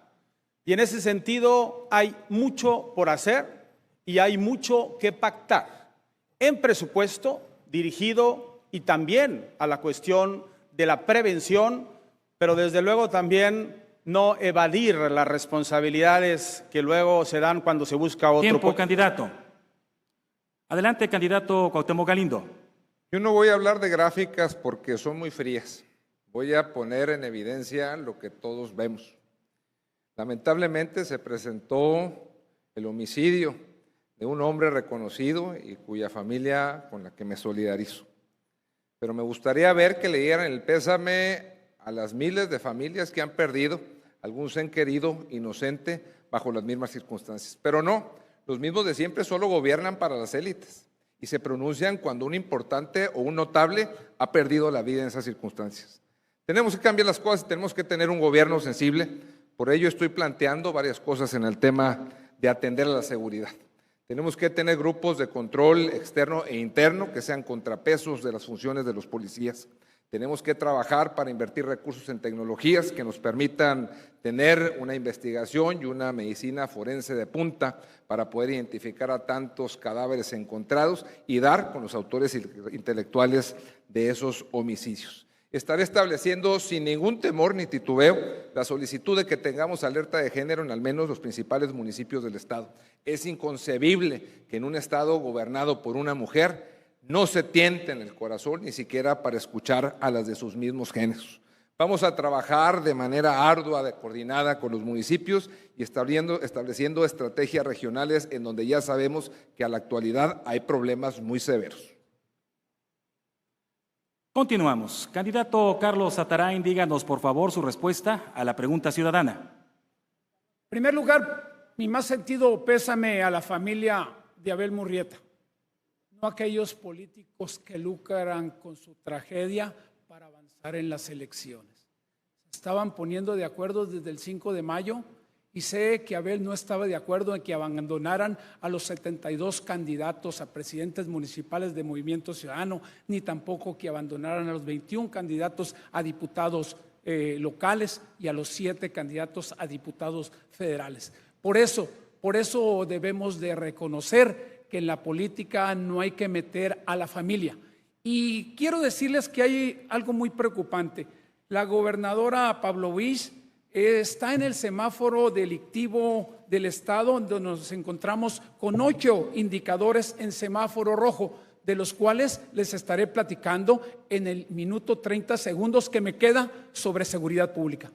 Y en ese sentido hay mucho por hacer y hay mucho que pactar en presupuesto dirigido y también a la cuestión de la prevención, pero desde luego también no evadir las responsabilidades que luego se dan cuando se busca otro. Tiempo, candidato. Adelante, candidato Cuauhtémoc Galindo. Yo no voy a hablar de gráficas porque son muy frías. Voy a poner en evidencia lo que todos vemos. Lamentablemente se presentó el homicidio de un hombre reconocido y cuya familia con la que me solidarizo. Pero me gustaría ver que le dieran el pésame a las miles de familias que han perdido algún ser querido inocente bajo las mismas circunstancias. Pero no, los mismos de siempre solo gobiernan para las élites y se pronuncian cuando un importante o un notable ha perdido la vida en esas circunstancias. Tenemos que cambiar las cosas, tenemos que tener un gobierno sensible. Por ello estoy planteando varias cosas en el tema de atender a la seguridad. Tenemos que tener grupos de control externo e interno que sean contrapesos de las funciones de los policías. Tenemos que trabajar para invertir recursos en tecnologías que nos permitan tener una investigación y una medicina forense de punta para poder identificar a tantos cadáveres encontrados y dar con los autores intelectuales de esos homicidios. Estaré estableciendo sin ningún temor ni titubeo la solicitud de que tengamos alerta de género en al menos los principales municipios del estado. Es inconcebible que en un estado gobernado por una mujer no se tiente en el corazón ni siquiera para escuchar a las de sus mismos géneros. Vamos a trabajar de manera ardua, coordinada con los municipios y estableciendo estrategias regionales en donde ya sabemos que a la actualidad hay problemas muy severos. Continuamos. Candidato Carlos Atarain, díganos por favor su respuesta a la pregunta ciudadana. En primer lugar, mi más sentido pésame a la familia de Abel Murrieta, no a aquellos políticos que lucran con su tragedia para avanzar en las elecciones. Se estaban poniendo de acuerdo desde el 5 de mayo y sé que Abel no estaba de acuerdo en que abandonaran a los 72 candidatos a presidentes municipales de Movimiento Ciudadano, ni tampoco que abandonaran a los 21 candidatos a diputados locales y a los 7 candidatos a diputados federales. Por eso debemos de reconocer que en la política no hay que meter a la familia. Y quiero decirles que hay algo muy preocupante. La gobernadora Pavlovich está en el semáforo delictivo del estado, donde nos encontramos con 8 indicadores en semáforo rojo, de los cuales les estaré platicando en el minuto 30 segundos que me queda sobre seguridad pública.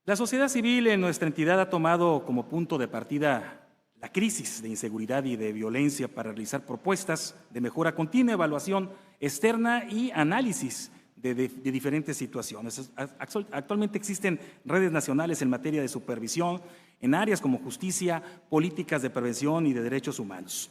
La sociedad civil en nuestra entidad ha tomado como punto de partida la crisis de inseguridad y de violencia para realizar propuestas de mejora continua, evaluación externa y análisis de diferentes situaciones. Actualmente existen redes nacionales en materia de supervisión en áreas como justicia, políticas de prevención y de derechos humanos.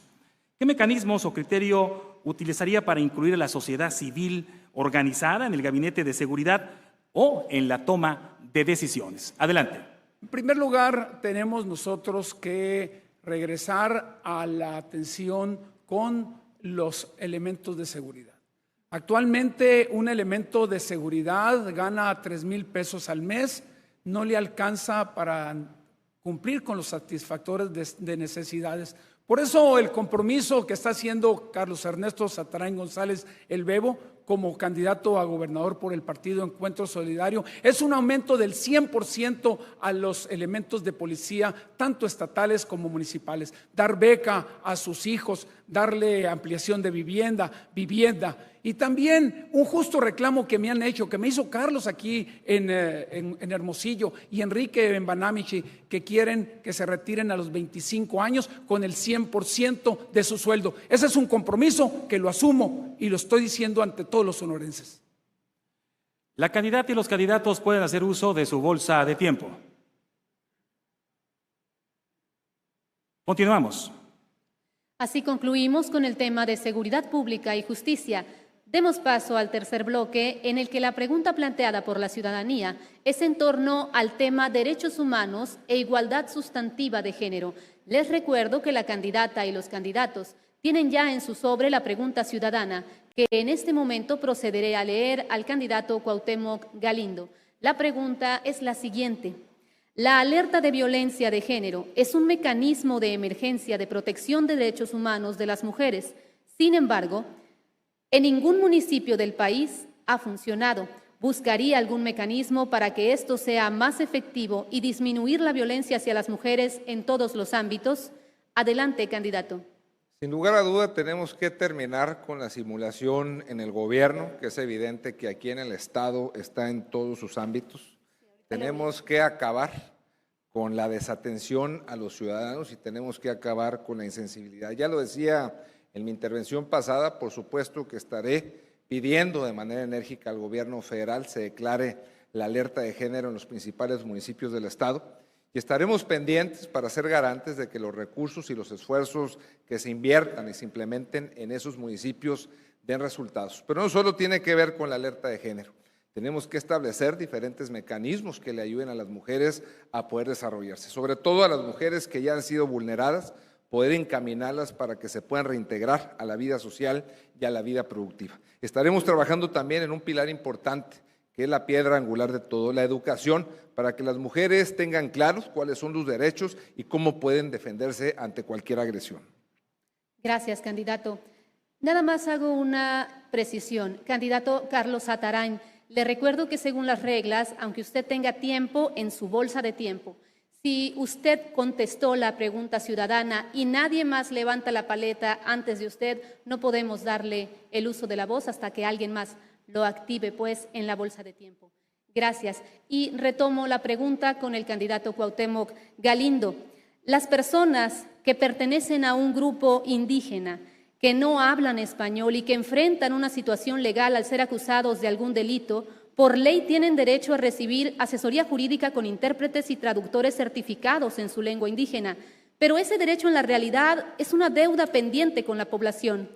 ¿Qué mecanismos o criterio utilizaría para incluir a la sociedad civil organizada en el gabinete de seguridad o en la toma de decisiones? Adelante. En primer lugar, tenemos nosotros que regresar a la atención con los elementos de seguridad. Actualmente un elemento de seguridad gana 3,000 pesos al mes, no le alcanza para cumplir con los satisfactores de necesidades. Por eso el compromiso que está haciendo Carlos Ernesto Atarain González el Bebo como candidato a gobernador por el partido Encuentro Solidario es un aumento del 100% a los elementos de policía, tanto estatales como municipales. Dar beca a sus hijos, darle ampliación de vivienda. Y también un justo reclamo que me han hecho, que me hizo Carlos aquí en Hermosillo y Enrique en Banamichi, que quieren que se retiren a los 25 años con el 100% de su sueldo. Ese es un compromiso que lo asumo y lo estoy diciendo ante todos los sonorenses. La candidata y los candidatos pueden hacer uso de su bolsa de tiempo. Continuamos. Así concluimos con el tema de seguridad pública y justicia. Demos paso al tercer bloque, en el que la pregunta planteada por la ciudadanía es en torno al tema derechos humanos e igualdad sustantiva de género. Les recuerdo que la candidata y los candidatos tienen ya en su sobre la pregunta ciudadana, que en este momento procederé a leer al candidato Cuauhtémoc Galindo. La pregunta es la siguiente. La alerta de violencia de género es un mecanismo de emergencia de protección de derechos humanos de las mujeres. Sin embargo, en ningún municipio del país ha funcionado. ¿Buscaría algún mecanismo para que esto sea más efectivo y disminuir la violencia hacia las mujeres en todos los ámbitos? Adelante, candidato. Sin lugar a duda tenemos que terminar con la simulación en el gobierno, que es evidente que aquí en el Estado está en todos sus ámbitos. Tenemos que acabar con la desatención a los ciudadanos y tenemos que acabar con la insensibilidad. Ya lo decía en mi intervención pasada, por supuesto que estaré pidiendo de manera enérgica al gobierno federal se declare la alerta de género en los principales municipios del Estado y estaremos pendientes para ser garantes de que los recursos y los esfuerzos que se inviertan y se implementen en esos municipios den resultados. Pero no solo tiene que ver con la alerta de género, tenemos que establecer diferentes mecanismos que le ayuden a las mujeres a poder desarrollarse, sobre todo a las mujeres que ya han sido vulneradas, poder encaminarlas para que se puedan reintegrar a la vida social y a la vida productiva. Estaremos trabajando también en un pilar importante, que es la piedra angular de todo, la educación, para que las mujeres tengan claros cuáles son sus derechos y cómo pueden defenderse ante cualquier agresión. Gracias, candidato. Nada más hago una precisión. Candidato Carlos Atarain, le recuerdo que según las reglas, aunque usted tenga tiempo en su bolsa de tiempo, si usted contestó la pregunta ciudadana y nadie más levanta la paleta antes de usted, no podemos darle el uso de la voz hasta que alguien más lo active, pues, en la bolsa de tiempo. Gracias. Y retomo la pregunta con el candidato Cuauhtémoc Galindo. Las personas que pertenecen a un grupo indígena, que no hablan español y que enfrentan una situación legal al ser acusados de algún delito, por ley tienen derecho a recibir asesoría jurídica con intérpretes y traductores certificados en su lengua indígena, pero ese derecho en la realidad es una deuda pendiente con la población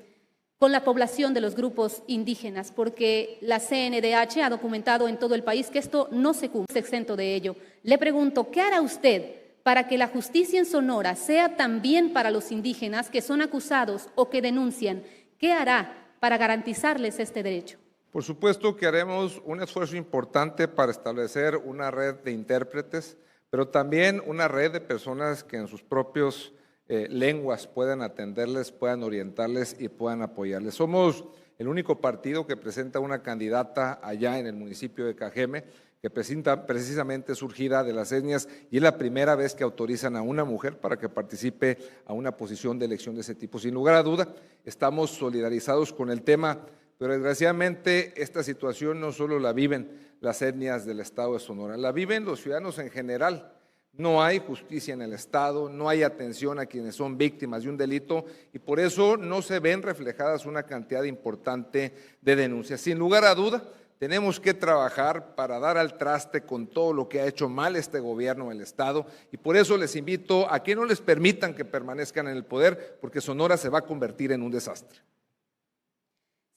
de los grupos indígenas, porque la CNDH ha documentado en todo el país que esto no se cumple, es exento de ello. Le pregunto, ¿qué hará usted para que la justicia en Sonora sea también para los indígenas que son acusados o que denuncian? ¿Qué hará para garantizarles este derecho? Por supuesto que haremos un esfuerzo importante para establecer una red de intérpretes, pero también una red de personas que en sus propios lenguas puedan atenderles, puedan orientarles y puedan apoyarles. Somos el único partido que presenta una candidata allá en el municipio de Cajeme, que precisamente es surgida de las etnias y es la primera vez que autorizan a una mujer para que participe a una posición de elección de ese tipo. Sin lugar a duda, estamos solidarizados con el tema, pero desgraciadamente esta situación no solo la viven las etnias del Estado de Sonora, la viven los ciudadanos en general. No hay justicia en el Estado, no hay atención a quienes son víctimas de un delito y por eso no se ven reflejadas una cantidad importante de denuncias. Sin lugar a duda, tenemos que trabajar para dar al traste con todo lo que ha hecho mal este gobierno en el Estado y por eso les invito a que no les permitan que permanezcan en el poder, porque Sonora se va a convertir en un desastre.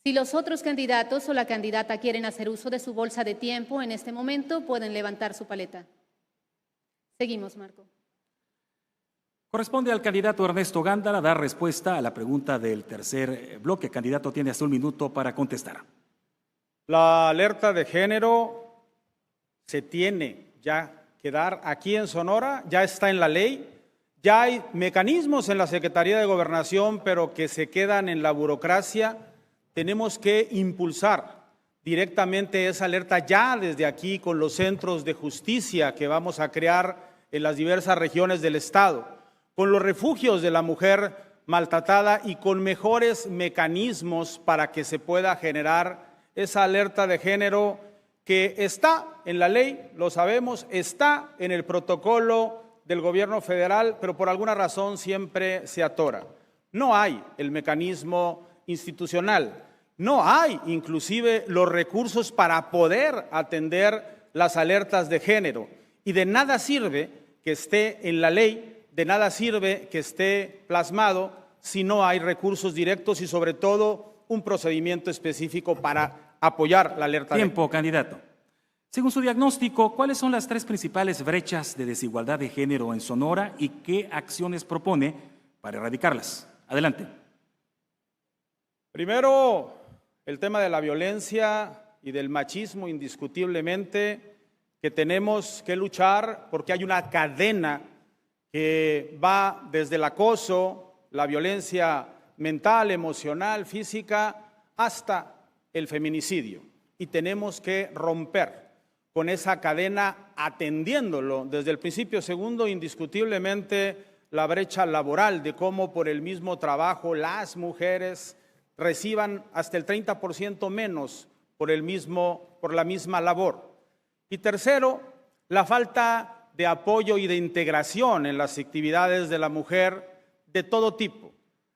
Si los otros candidatos o la candidata quieren hacer uso de su bolsa de tiempo en este momento, pueden levantar su paleta. Seguimos, Marco. Corresponde al candidato Ernesto Gándara dar respuesta a la pregunta del tercer bloque. Candidato, tiene hasta un minuto para contestar. La alerta de género se tiene ya que dar aquí en Sonora, ya está en la ley, ya hay mecanismos en la Secretaría de Gobernación, pero que se quedan en la burocracia tenemos que impulsar directamente esa alerta ya desde aquí con los centros de justicia que vamos a crear en las diversas regiones del Estado, con los refugios de la mujer maltratada y con mejores mecanismos para que se pueda generar esa alerta de género que está en la ley, lo sabemos, está en el protocolo del gobierno federal, pero por alguna razón siempre se atora. No hay el mecanismo institucional, no hay inclusive los recursos para poder atender las alertas de género. Y de nada sirve que esté en la ley, de nada sirve que esté plasmado si no hay recursos directos y sobre todo un procedimiento específico para apoyar la alerta. Tiempo, candidato. Según su diagnóstico, ¿cuáles son las 3 principales brechas de desigualdad de género en Sonora y qué acciones propone para erradicarlas? Adelante. Primero, el tema de la violencia y del machismo, indiscutiblemente, que tenemos que luchar porque hay una cadena que va desde el acoso, la violencia mental, emocional, física, hasta el feminicidio. Y tenemos que romper con esa cadena atendiéndolo desde el principio. Segundo, indiscutiblemente, la brecha laboral de cómo por el mismo trabajo las mujeres reciban hasta el 30% menos por la misma labor. Y tercero, la falta de apoyo y de integración en las actividades de la mujer de todo tipo.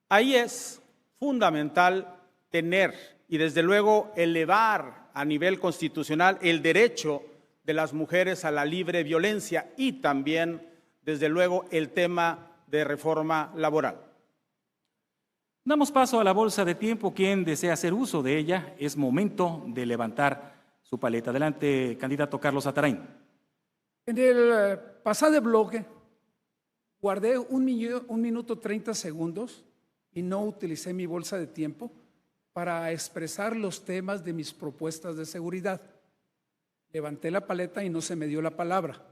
Ahí es fundamental tener y desde luego elevar a nivel constitucional el derecho de las mujeres a la libre violencia y también desde luego el tema de reforma laboral. Damos paso a la bolsa de tiempo. Quien desea hacer uso de ella, es momento de levantar su paleta. Adelante, candidato Carlos Atarain. En el pasado bloque guardé 1 minuto 30 segundos y no utilicé mi bolsa de tiempo para expresar los temas de mis propuestas de seguridad. Levanté la paleta y no se me dio la palabra.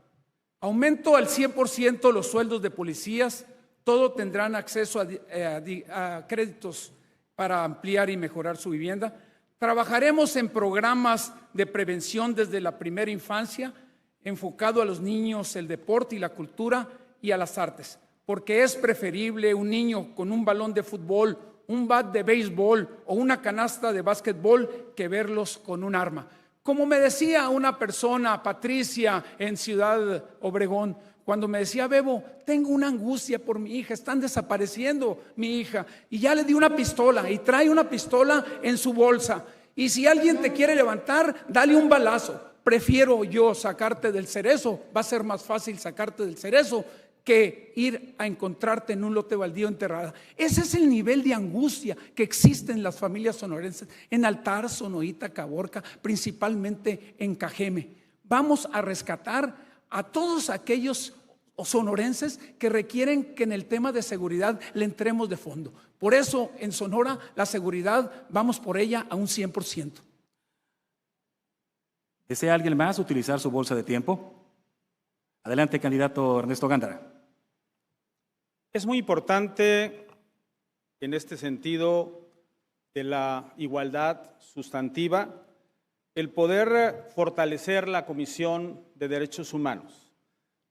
Aumento al 100% los sueldos de policías. Todos tendrán acceso a créditos para ampliar y mejorar su vivienda. Trabajaremos en programas de prevención desde la primera infancia, enfocado a los niños, el deporte y la cultura y a las artes, porque es preferible un niño con un balón de fútbol, un bat de béisbol o una canasta de básquetbol que verlos con un arma. Como me decía una persona, Patricia, en Ciudad Obregón, cuando me decía: Bebo, tengo una angustia por mi hija, están desapareciendo mi hija, y ya le di una pistola y trae una pistola en su bolsa, y si alguien te quiere levantar, dale un balazo. Prefiero yo sacarte del cerezo, va a ser más fácil sacarte del cerezo que ir a encontrarte en un lote baldío enterrada. Ese es el nivel de angustia que existe en las familias sonorenses, en Altar, Sonoita, Caborca, principalmente en Cajeme. Vamos a rescatar a todos aquellos sonorenses que requieren que en el tema de seguridad le entremos de fondo. Por eso en Sonora la seguridad vamos por ella a un 100%. ¿Desea alguien más utilizar su bolsa de tiempo? Adelante, candidato Ernesto Gándara. Es muy importante en este sentido de la igualdad sustantiva el poder fortalecer la Comisión de Derechos Humanos,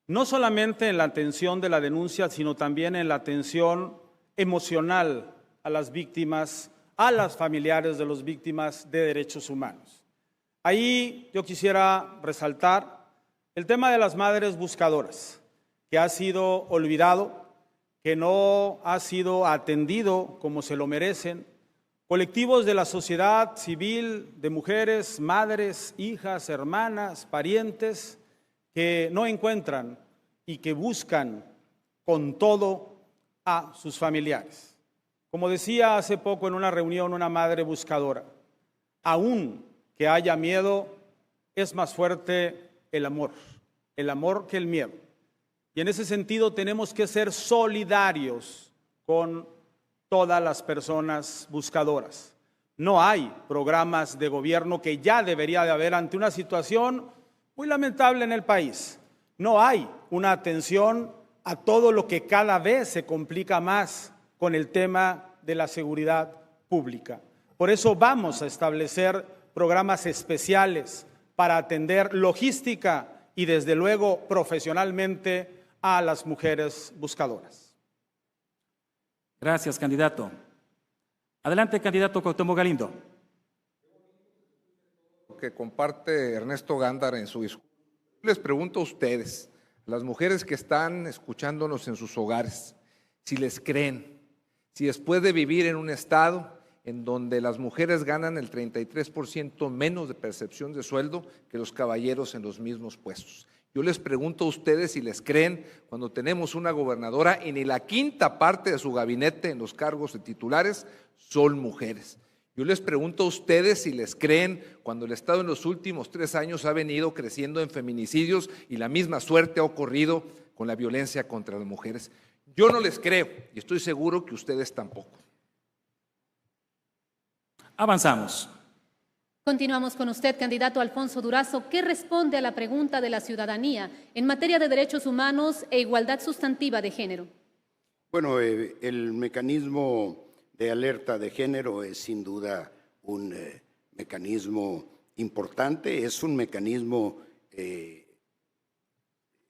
no solamente en la atención de la denuncia, sino también en la atención emocional a las víctimas, a las familiares de las víctimas de derechos humanos. Ahí yo quisiera resaltar el tema de las madres buscadoras, que ha sido olvidado, que no ha sido atendido como se lo merecen. Colectivos de la sociedad civil, de mujeres, madres, hijas, hermanas, parientes, que no encuentran y que buscan con todo a sus familiares. Como decía hace poco en una reunión una madre buscadora, aún que haya miedo, es más fuerte el amor que el miedo. Y en ese sentido tenemos que ser solidarios con todas las personas buscadoras. No hay programas de gobierno, que ya debería de haber ante una situación muy lamentable en el país. No hay una atención a todo lo que cada vez se complica más con el tema de la seguridad pública. Por eso vamos a establecer programas especiales para atender logística y desde luego profesionalmente a las mujeres buscadoras. Gracias, candidato. Adelante, candidato Cuauhtémoc Galindo. Que comparte Ernesto Gándara en su discurso. Les pregunto a ustedes, las mujeres que están escuchándonos en sus hogares, si les creen, si después de vivir en un estado en donde las mujeres ganan el 33% menos de percepción de sueldo que los caballeros en los mismos puestos. Yo les pregunto a ustedes si les creen cuando tenemos una gobernadora y ni la quinta parte de su gabinete en los cargos de titulares son mujeres. Yo les pregunto a ustedes si les creen cuando el Estado en los últimos 3 años ha venido creciendo en feminicidios y la misma suerte ha ocurrido con la violencia contra las mujeres. Yo no les creo y estoy seguro que ustedes tampoco. Avanzamos. Continuamos con usted, candidato Alfonso Durazo. ¿Qué responde a la pregunta de la ciudadanía en materia de derechos humanos e igualdad sustantiva de género? Bueno, el mecanismo de alerta de género es sin duda un mecanismo importante, es un mecanismo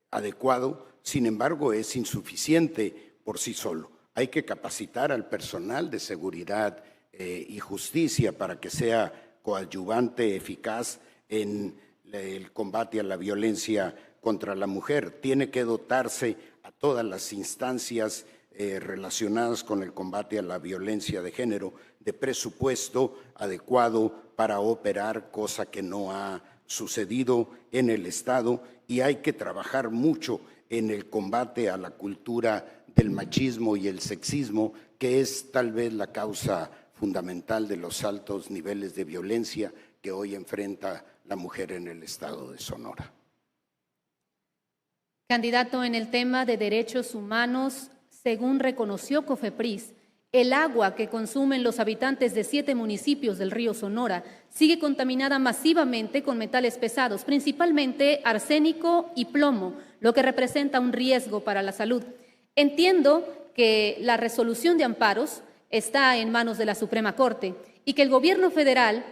adecuado, sin embargo es insuficiente por sí solo. Hay que capacitar al personal de seguridad y justicia para que sea coadyuvante eficaz en el combate a la violencia contra la mujer. Tiene que dotarse a todas las instancias relacionadas con el combate a la violencia de género de presupuesto adecuado para operar, cosa que no ha sucedido en el Estado, y hay que trabajar mucho en el combate a la cultura del machismo y el sexismo, que es tal vez la causa fundamental de los altos niveles de violencia que hoy enfrenta la mujer en el Estado de Sonora. Candidato, en el tema de derechos humanos, según reconoció COFEPRIS, el agua que consumen los habitantes de 7 municipios del río Sonora sigue contaminada masivamente con metales pesados, principalmente arsénico y plomo, lo que representa un riesgo para la salud. Entiendo que la resolución de amparos está en manos de la Suprema Corte y que el gobierno federal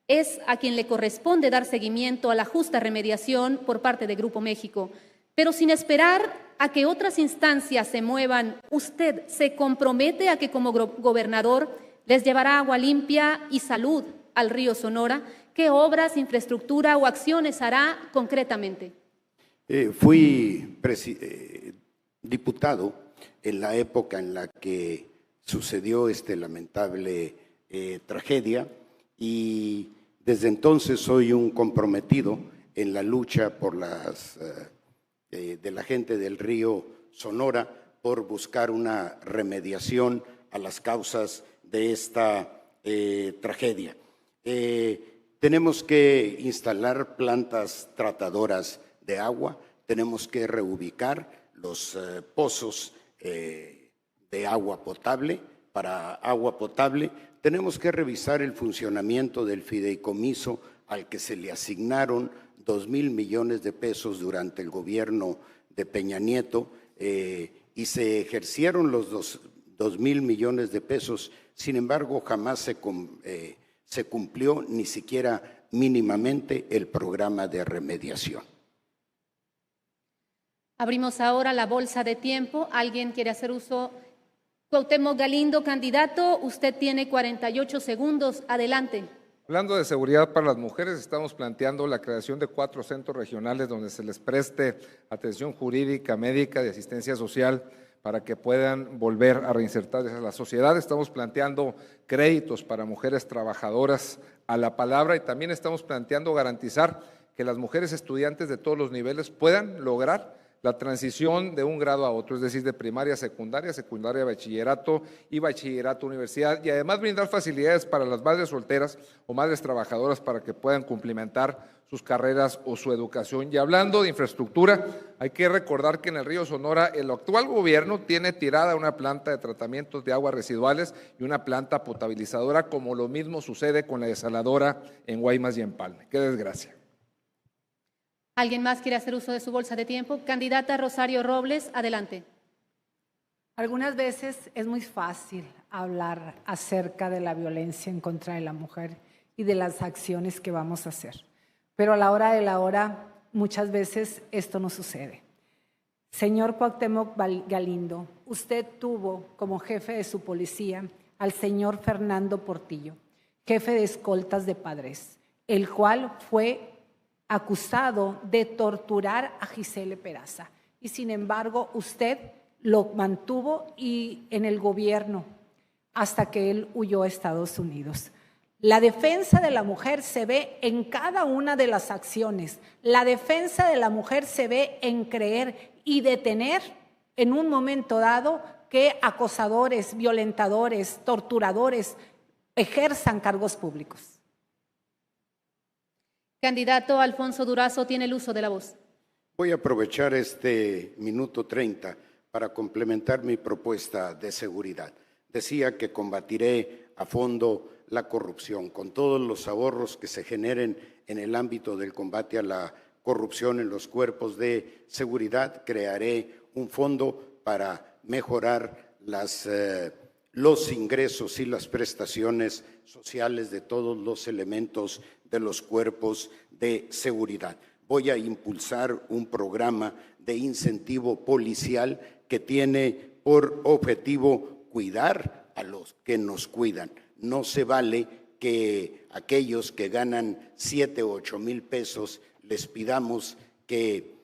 es a quien le corresponde dar seguimiento a la justa remediación por parte de Grupo México. Pero sin esperar a que otras instancias se muevan, ¿usted se compromete a que como gobernador les llevará agua limpia y salud al río Sonora? ¿Qué obras, infraestructura o acciones hará concretamente? Fui diputado en la época en la que sucedió esta lamentable tragedia y desde entonces soy un comprometido en la lucha por de la gente del río Sonora por buscar una remediación a las causas de esta tragedia. Tenemos que instalar plantas tratadoras de agua, tenemos que reubicar los pozos de agua potable para agua potable, tenemos que revisar el funcionamiento del fideicomiso al que se le asignaron 2,000 millones de pesos durante el gobierno de Peña Nieto y se ejercieron los 2,000 millones de pesos, sin embargo jamás se cumplió ni siquiera mínimamente el programa de remediación. Abrimos ahora la bolsa de tiempo. ¿Alguien quiere hacer uso? Cuauhtémoc Galindo, candidato, usted tiene 48 segundos. Adelante. Hablando de seguridad para las mujeres, estamos planteando la creación de 4 centros regionales donde se les preste atención jurídica, médica, de asistencia social para que puedan volver a reinsertarse a la sociedad. Estamos planteando créditos para mujeres trabajadoras a la palabra y también estamos planteando garantizar que las mujeres estudiantes de todos los niveles puedan lograr la transición de un grado a otro, es decir, de primaria a secundaria, secundaria a bachillerato y bachillerato a universidad, y además brindar facilidades para las madres solteras o madres trabajadoras para que puedan cumplimentar sus carreras o su educación. Y hablando de infraestructura, hay que recordar que en el río Sonora el actual gobierno tiene tirada una planta de tratamientos de aguas residuales y una planta potabilizadora, como lo mismo sucede con la desaladora en Guaymas y Empalme. ¡Qué desgracia! ¿Alguien más quiere hacer uso de su bolsa de tiempo? Candidata Rosario Robles, adelante. Algunas veces es muy fácil hablar acerca de la violencia en contra de la mujer y de las acciones que vamos a hacer. Pero a la hora de la hora, muchas veces esto no sucede. Señor Cuauhtémoc Galindo, usted tuvo como jefe de su policía al señor Fernando Portillo, jefe de escoltas de Padres, el cual fue acusado de torturar a Gisele Peraza. Y sin embargo, usted lo mantuvo y en el gobierno hasta que él huyó a Estados Unidos. La defensa de la mujer se ve en cada una de las acciones. La defensa de la mujer se ve en creer y detener en un momento dado que acosadores, violentadores, torturadores ejerzan cargos públicos. Candidato Alfonso Durazo tiene el uso de la voz. Voy a aprovechar este minuto 30 para complementar mi propuesta de seguridad. Decía que combatiré a fondo la corrupción, con todos los ahorros que se generen en el ámbito del combate a la corrupción en los cuerpos de seguridad. Crearé un fondo para mejorar los ingresos y las prestaciones sociales de todos los elementos de los cuerpos de seguridad. Voy a impulsar un programa de incentivo policial que tiene por objetivo cuidar a los que nos cuidan. No se vale que aquellos que ganan 7 o 8 mil pesos les pidamos que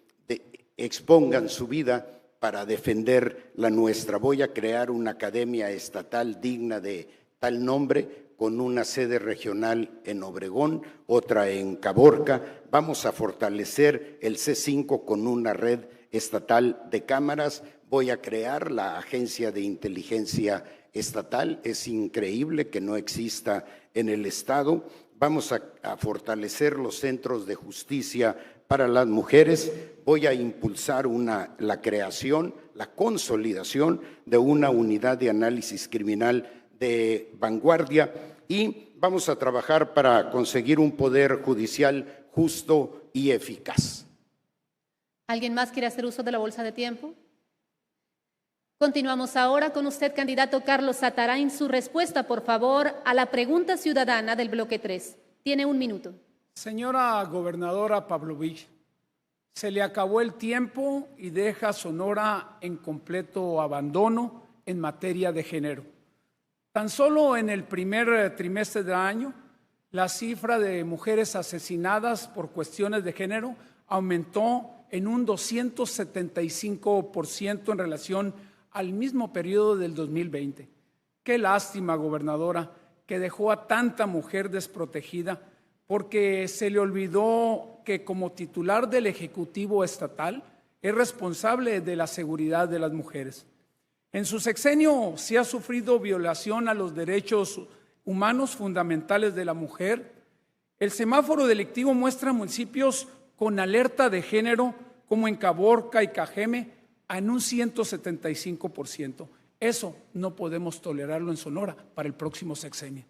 expongan su vida para defender la nuestra. Voy a crear una academia estatal digna de tal nombre, con una sede regional en Obregón, otra en Caborca. Vamos a fortalecer el C5 con una red estatal de cámaras. Voy a crear la Agencia de Inteligencia Estatal. Es increíble que no exista en el Estado. Vamos a fortalecer los centros de justicia para las mujeres. Voy a impulsar la creación, la consolidación de una unidad de análisis criminal de vanguardia y vamos a trabajar para conseguir un poder judicial justo y eficaz. ¿Alguien más quiere hacer uso de la bolsa de tiempo? Continuamos ahora con usted, candidato Carlos Zatarain. Su respuesta, por favor, a la pregunta ciudadana del bloque 3. Tiene 1 minuto. Señora gobernadora Pavlovich, se le acabó el tiempo y deja Sonora en completo abandono en materia de género. Tan solo en el primer trimestre del año, la cifra de mujeres asesinadas por cuestiones de género aumentó en un 275% en relación al mismo periodo del 2020. Qué lástima, gobernadora, que dejó a tanta mujer desprotegida porque se le olvidó que como titular del Ejecutivo Estatal es responsable de la seguridad de las mujeres. En su sexenio se ha sufrido violación a los derechos humanos fundamentales de la mujer. El semáforo delictivo muestra municipios con alerta de género como en Caborca y Cajeme en un 175%. Eso no podemos tolerarlo en Sonora para el próximo sexenio.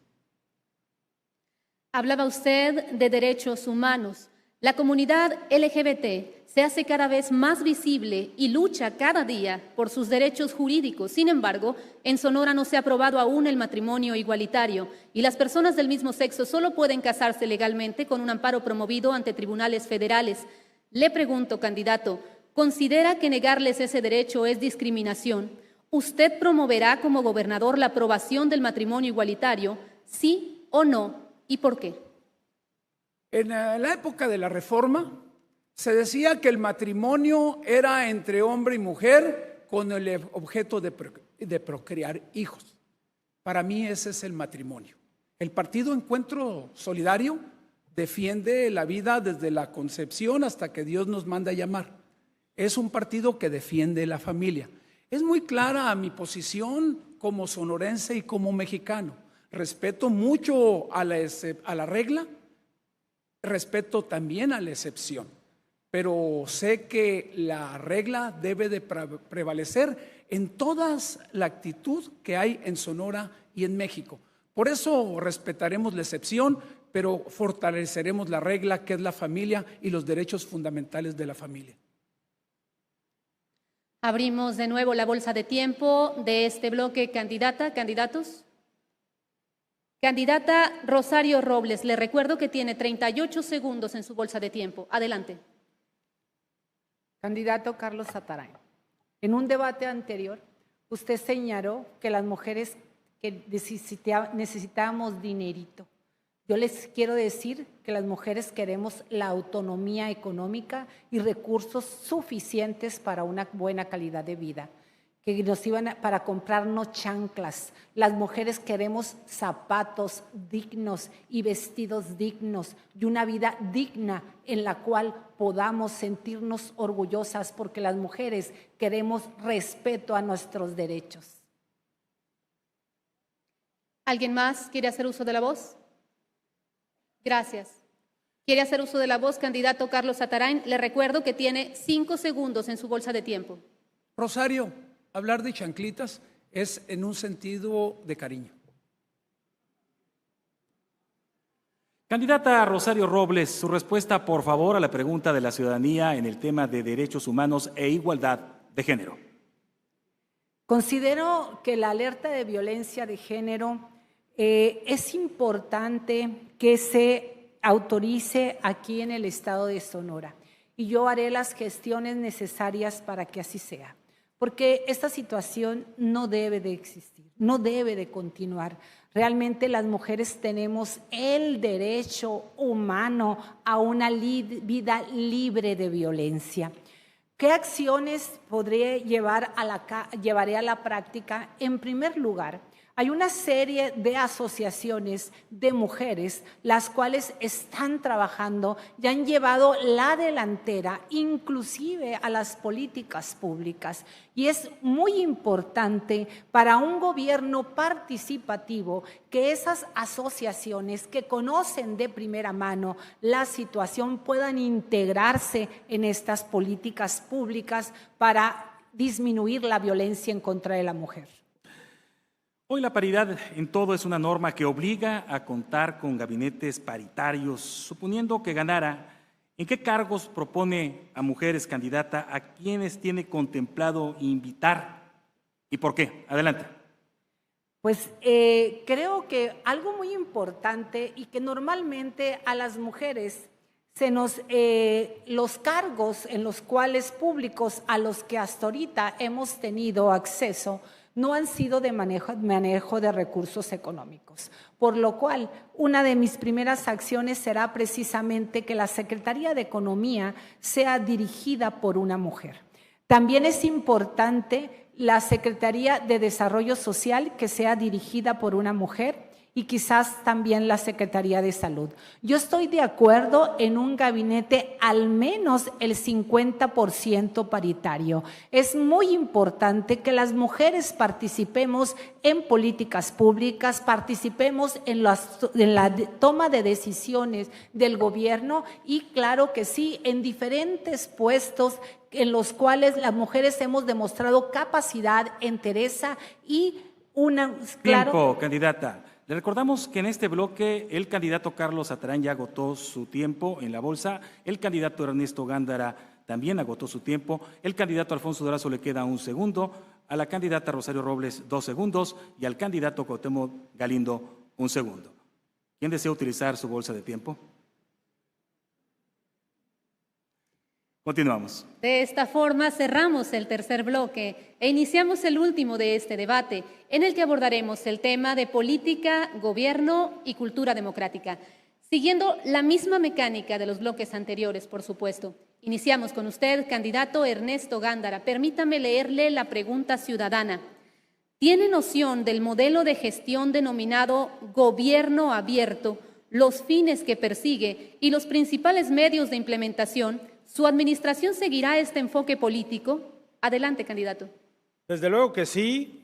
Hablaba usted de derechos humanos. La comunidad LGBT se hace cada vez más visible y lucha cada día por sus derechos jurídicos. Sin embargo, en Sonora no se ha aprobado aún el matrimonio igualitario y las personas del mismo sexo solo pueden casarse legalmente con un amparo promovido ante tribunales federales. Le pregunto, candidato, ¿considera que negarles ese derecho es discriminación? ¿Usted promoverá como gobernador la aprobación del matrimonio igualitario? ¿Sí o no? ¿Y por qué? En la época de la Reforma se decía que el matrimonio era entre hombre y mujer con el objeto de procrear hijos. Para mí ese es el matrimonio. El Partido Encuentro Solidario defiende la vida desde la concepción hasta que Dios nos manda a llamar. Es un partido que defiende la familia. Es muy clara mi posición como sonorense y como mexicano. Respeto mucho a la regla, respeto también a la excepción, pero sé que la regla debe de prevalecer en toda la actitud que hay en Sonora y en México. Por eso respetaremos la excepción, pero fortaleceremos la regla, que es la familia y los derechos fundamentales de la familia. Abrimos de nuevo la bolsa de tiempo de este bloque. Candidata, candidatos. Candidata Rosario Robles, le recuerdo que tiene 38 segundos en su bolsa de tiempo. Adelante. Candidato Carlos Zatarain, en un debate anterior, usted señaló que las mujeres que necesitábamos dinerito. Yo les quiero decir que las mujeres queremos la autonomía económica y recursos suficientes para una buena calidad de vida, que nos iban para comprarnos chanclas. Las mujeres queremos zapatos dignos y vestidos dignos y una vida digna en la cual podamos sentirnos orgullosas, porque las mujeres queremos respeto a nuestros derechos. ¿Alguien más quiere hacer uso de la voz? Gracias. ¿Quiere hacer uso de la voz, candidato Carlos Zatarain? Le recuerdo que tiene 5 segundos en su bolsa de tiempo. Rosario, hablar de chanclitas es en un sentido de cariño. Candidata Rosario Robles, su respuesta, por favor, a la pregunta de la ciudadanía en el tema de derechos humanos e igualdad de género. Considero que la alerta de violencia de género es importante que se autorice aquí en el estado de Sonora, y yo haré las gestiones necesarias para que así sea, porque esta situación no debe de existir, no debe de continuar. Realmente las mujeres tenemos el derecho humano a una vida libre de violencia. ¿Qué acciones llevaré a la práctica? En primer lugar, hay una serie de asociaciones de mujeres las cuales están trabajando y han llevado la delantera inclusive a las políticas públicas. Y es muy importante para un gobierno participativo que esas asociaciones que conocen de primera mano la situación puedan integrarse en estas políticas públicas para disminuir la violencia en contra de la mujer. Hoy la paridad en todo es una norma que obliga a contar con gabinetes paritarios. Suponiendo que ganara, ¿en qué cargos propone a mujeres candidata? ¿A quienes tiene contemplado invitar? ¿Y por qué? Adelante. Pues creo que algo muy importante y que normalmente a las mujeres los cargos en los cuales públicos a los que hasta ahorita hemos tenido acceso no han sido de manejo de recursos económicos, por lo cual una de mis primeras acciones será precisamente que la Secretaría de Economía sea dirigida por una mujer. También es importante la Secretaría de Desarrollo Social que sea dirigida por una mujer, y quizás también la Secretaría de Salud. Yo estoy de acuerdo en un gabinete al menos el 50% paritario. Es muy importante que las mujeres participemos en políticas públicas, participemos en la toma de decisiones del gobierno y claro que sí, en diferentes puestos en los cuales las mujeres hemos demostrado capacidad, entereza y una... Tiempo, candidata. Le recordamos que en este bloque el candidato Carlos Zatarain ya agotó su tiempo en la bolsa, el candidato Ernesto Gándara también agotó su tiempo, el candidato Alfonso Durazo le queda 1 segundo, a la candidata Rosario Robles 2 segundos y al candidato Cuauhtémoc Galindo 1 segundo. ¿Quién desea utilizar su bolsa de tiempo? Continuamos. De esta forma cerramos el tercer bloque e iniciamos el último de este debate, en el que abordaremos el tema de política, gobierno y cultura democrática, siguiendo la misma mecánica de los bloques anteriores, por supuesto. Iniciamos con usted, candidato Ernesto Gándara. Permítame leerle la pregunta ciudadana. ¿Tiene noción del modelo de gestión denominado gobierno abierto, los fines que persigue y los principales medios de implementación? ¿Su administración seguirá este enfoque político? Adelante, candidato. Desde luego que sí.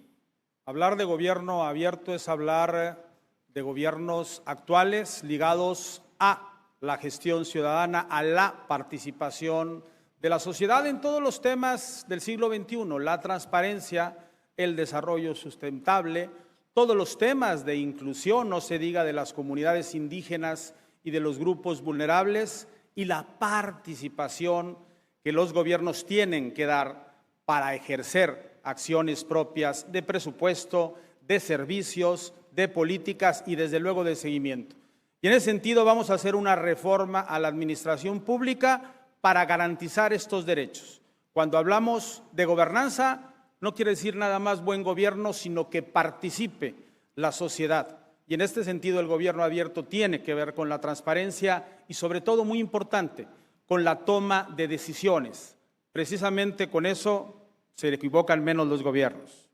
Hablar de gobierno abierto es hablar de gobiernos actuales ligados a la gestión ciudadana, a la participación de la sociedad en todos los temas del siglo XXI, la transparencia, el desarrollo sustentable, todos los temas de inclusión, no se diga de las comunidades indígenas y de los grupos vulnerables, y la participación que los gobiernos tienen que dar para ejercer acciones propias de presupuesto, de servicios, de políticas y desde luego de seguimiento. Y en ese sentido vamos a hacer una reforma a la administración pública para garantizar estos derechos. Cuando hablamos de gobernanza, no quiere decir nada más buen gobierno, sino que participe la sociedad. Y en este sentido el gobierno abierto tiene que ver con la transparencia y sobre todo, muy importante, con la toma de decisiones. Precisamente con eso se equivocan menos los gobiernos.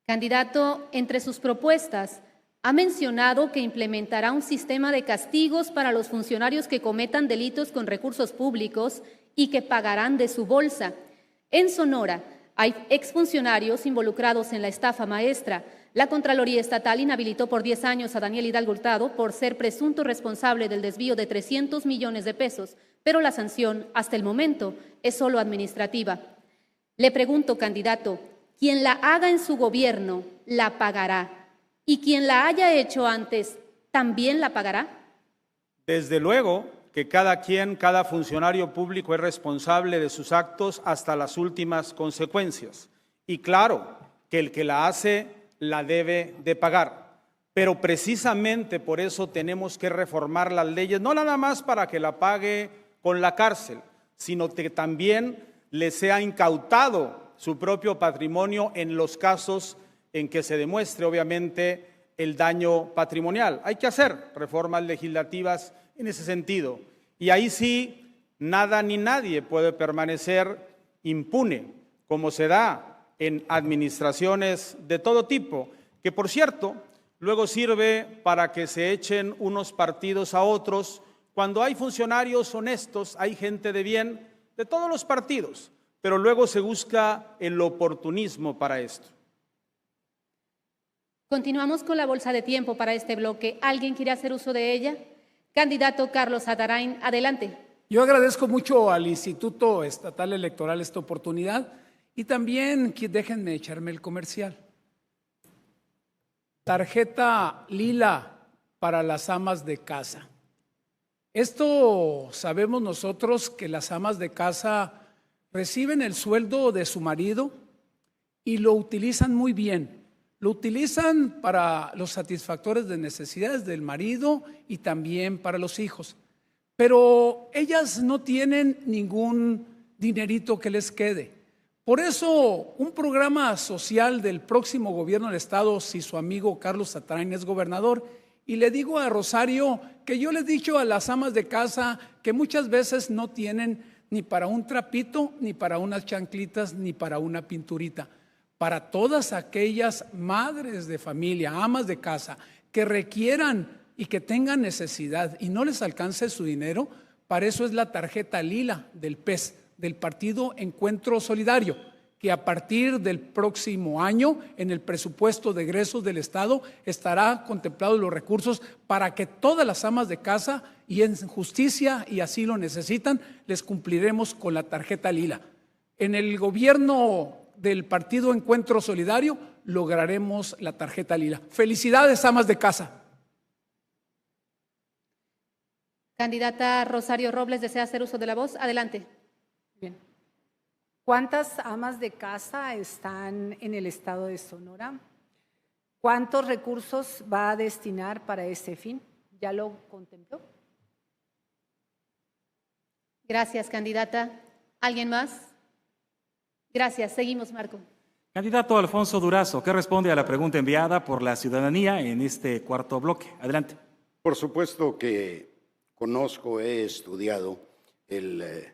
Candidato, entre sus propuestas, ha mencionado que implementará un sistema de castigos para los funcionarios que cometan delitos con recursos públicos y que pagarán de su bolsa. En Sonora hay exfuncionarios involucrados en la estafa maestra. La Contraloría Estatal inhabilitó por 10 años a Daniel Hidalgo Hurtado por ser presunto responsable del desvío de 300 millones de pesos, pero la sanción, hasta el momento, es solo administrativa. Le pregunto, candidato, quien la haga en su gobierno, la pagará. ¿Y quien la haya hecho antes, también la pagará? Desde luego que cada funcionario público es responsable de sus actos hasta las últimas consecuencias. Y claro, que el que la hace la debe de pagar. Pero precisamente por eso tenemos que reformar las leyes, no nada más para que la pague con la cárcel, sino que también le sea incautado su propio patrimonio en los casos en que se demuestre, obviamente, el daño patrimonial. Hay que hacer reformas legislativas en ese sentido. Y ahí sí, nada ni nadie puede permanecer impune, como se da en administraciones de todo tipo, que por cierto, luego sirve para que se echen unos partidos a otros. Cuando hay funcionarios honestos, hay gente de bien de todos los partidos, pero luego se busca el oportunismo para esto. Continuamos con la bolsa de tiempo para este bloque. ¿Alguien quiere hacer uso de ella? Candidato Carlos Atarain, adelante. Yo agradezco mucho al Instituto Estatal Electoral esta oportunidad y también déjenme echarme el comercial. Tarjeta lila para las amas de casa. Esto sabemos nosotros que las amas de casa reciben el sueldo de su marido y lo utilizan muy bien. Lo utilizan para los satisfactores de necesidades del marido y también para los hijos. Pero ellas no tienen ningún dinerito que les quede. Por eso, un programa social del próximo gobierno del Estado, si su amigo Carlos Atarain es gobernador, y le digo a Rosario que yo le he dicho a las amas de casa que muchas veces no tienen ni para un trapito, ni para unas chanclitas, ni para una pinturita. Para todas aquellas madres de familia, amas de casa, que requieran y que tengan necesidad y no les alcance su dinero, para eso es la tarjeta lila del PES, del Partido Encuentro Solidario, que a partir del próximo año en el presupuesto de egresos del Estado estará contemplados los recursos para que todas las amas de casa y en justicia y así lo necesitan, les cumpliremos con la tarjeta lila. En el gobierno del Partido Encuentro Solidario lograremos la tarjeta lila. Felicidades, amas de casa. Candidata Rosario Robles, ¿desea hacer uso de la voz? Adelante. Bien. ¿Cuántas amas de casa están en el estado de Sonora? ¿Cuántos recursos va a destinar para ese fin? ¿Ya lo contempló? Gracias, candidata. ¿Alguien más? Gracias. Seguimos, Marco. Candidato Alfonso Durazo, ¿qué responde a la pregunta enviada por la ciudadanía en este cuarto bloque? Adelante. Por supuesto que conozco, he estudiado el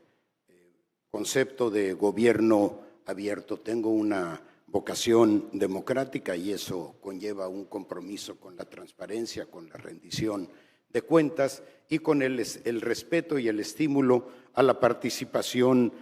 concepto de gobierno abierto. Tengo una vocación democrática y eso conlleva un compromiso con la transparencia, con la rendición de cuentas y con el respeto y el estímulo a la participación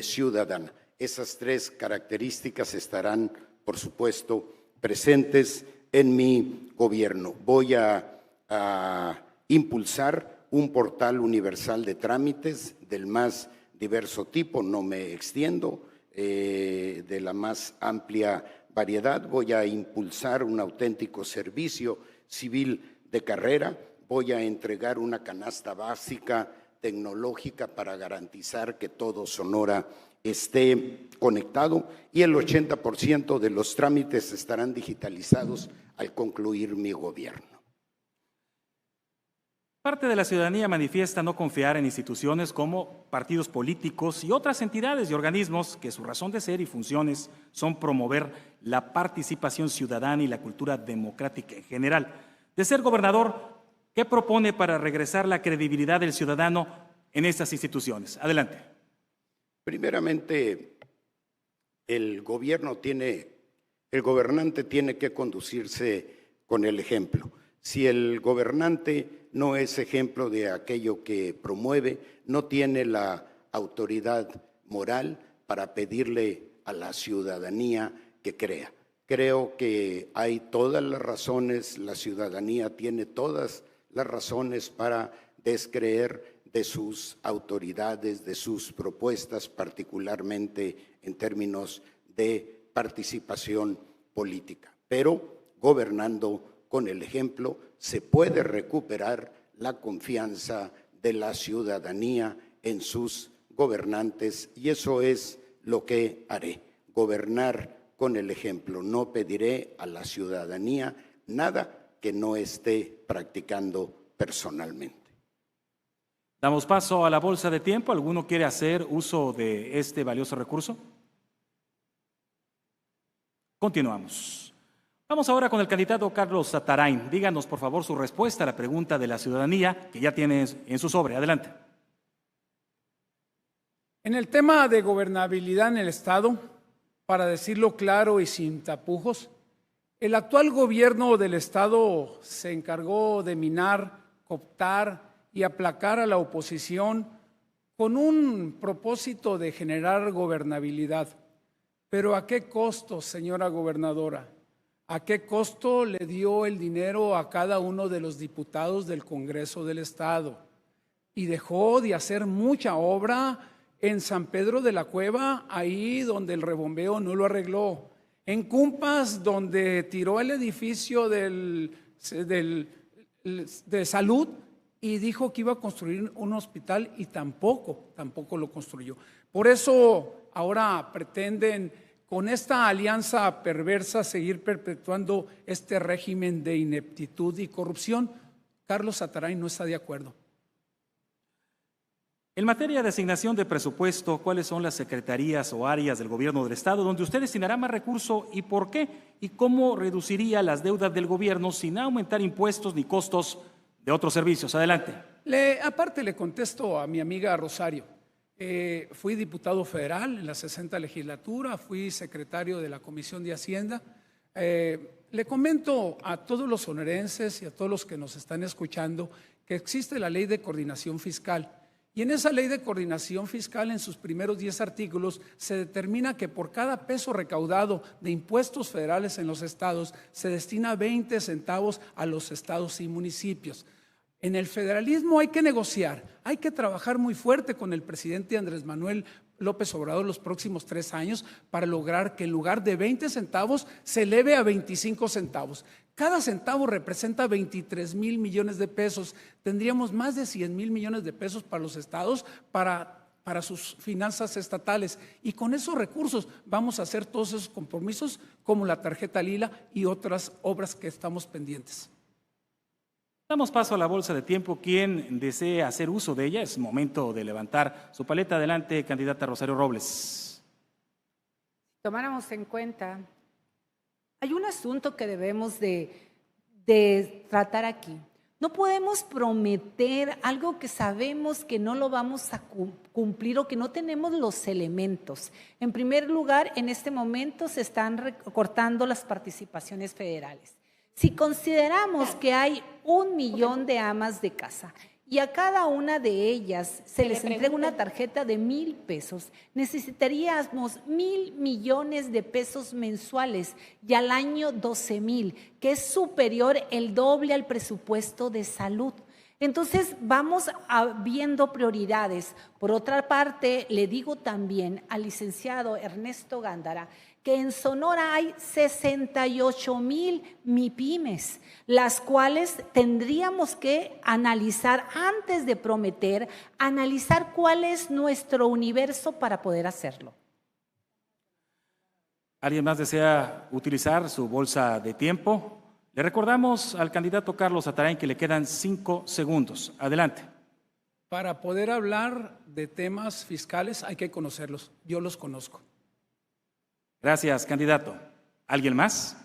ciudadana. Esas tres características estarán, por supuesto, presentes en mi gobierno. Voy a impulsar un portal universal de trámites del más diverso tipo, no me extiendo, de la más amplia variedad. Voy a impulsar un auténtico servicio civil de carrera. Voy a entregar una canasta básica tecnológica para garantizar que todo Sonora esté conectado y el 80% de los trámites estarán digitalizados al concluir mi gobierno. Parte de la ciudadanía manifiesta no confiar en instituciones como partidos políticos y otras entidades y organismos que su razón de ser y funciones son promover la participación ciudadana y la cultura democrática en general. De ser gobernador, ¿qué propone para regresar la credibilidad del ciudadano en estas instituciones? Adelante. Primeramente, el gobernante tiene que conducirse con el ejemplo. Si el gobernante no es ejemplo de aquello que promueve, no tiene la autoridad moral para pedirle a la ciudadanía que crea. Creo que hay todas las razones, la ciudadanía tiene todas las razones para descreer de sus autoridades, de sus propuestas, particularmente en términos de participación política. Pero gobernando con el ejemplo se puede recuperar la confianza de la ciudadanía en sus gobernantes y eso es lo que haré, gobernar con el ejemplo. No pediré a la ciudadanía nada que no esté practicando personalmente. Damos paso a la bolsa de tiempo. ¿Alguno quiere hacer uso de este valioso recurso? Continuamos. Vamos ahora con el candidato Carlos Zatarain. Díganos, por favor, su respuesta a la pregunta de la ciudadanía que ya tiene en su sobre. Adelante. En el tema de gobernabilidad en el Estado, para decirlo claro y sin tapujos, el actual gobierno del Estado se encargó de minar, cooptar y aplacar a la oposición con un propósito de generar gobernabilidad. Pero ¿a qué costo, señora gobernadora? ¿A qué costo le dio el dinero a cada uno de los diputados del Congreso del Estado? Y dejó de hacer mucha obra en San Pedro de la Cueva, ahí donde el rebombeo no lo arregló. En Cumpas, donde tiró el edificio de salud y dijo que iba a construir un hospital y tampoco lo construyó. Por eso ahora pretenden con esta alianza perversa seguir perpetuando este régimen de ineptitud y corrupción. Carlos Zatarain no está de acuerdo. En materia de asignación de presupuesto, ¿cuáles son las secretarías o áreas del gobierno del Estado donde usted destinará más recursos y por qué? ¿Y cómo reduciría las deudas del gobierno sin aumentar impuestos ni costos de otros servicios? Adelante. Aparte le contesto a mi amiga Rosario. Fui diputado federal en la 60 legislatura, fui secretario de la Comisión de Hacienda. Le comento a todos los sonorenses y a todos los que nos están escuchando que existe la Ley de Coordinación Fiscal. Y en esa Ley de Coordinación Fiscal, en sus primeros 10 artículos, se determina que por cada peso recaudado de impuestos federales en los estados, se destina 20 centavos a los estados y municipios. En el federalismo hay que negociar, hay que trabajar muy fuerte con el presidente Andrés Manuel López Obrador los próximos 3 años para lograr que en lugar de 20 centavos se eleve a 25 centavos. Cada centavo representa 23,000 millones de pesos. Tendríamos más de 100,000 millones de pesos para los estados para sus finanzas estatales. Y con esos recursos vamos a hacer todos esos compromisos como la tarjeta Lila y otras obras que estamos pendientes. Damos paso a la bolsa de tiempo. Quien desee hacer uso de ella, es momento de levantar su paleta. Adelante, candidata Rosario Robles. Si tomáramos en cuenta, hay un asunto que debemos de tratar aquí. No podemos prometer algo que sabemos que no lo vamos a cumplir o que no tenemos los elementos. En primer lugar, en este momento se están recortando las participaciones federales. Si consideramos que hay 1 millón de amas de casa y a cada una de ellas se les entrega una tarjeta de 1,000 pesos, necesitaríamos 1,000 millones de pesos mensuales y al año 12,000, que es superior el doble al presupuesto de salud. Entonces vamos viendo prioridades. Por otra parte, le digo también al licenciado Ernesto Gándara que en Sonora hay 68,000 MIPYMES, las cuales tendríamos que analizar antes de prometer, analizar cuál es nuestro universo para poder hacerlo. ¿Alguien más desea utilizar su bolsa de tiempo? Le recordamos al candidato Carlos Atarain que le quedan 5 segundos. Adelante. Para poder hablar de temas fiscales hay que conocerlos. Yo los conozco. Gracias, candidato. ¿Alguien más?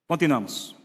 Continuamos.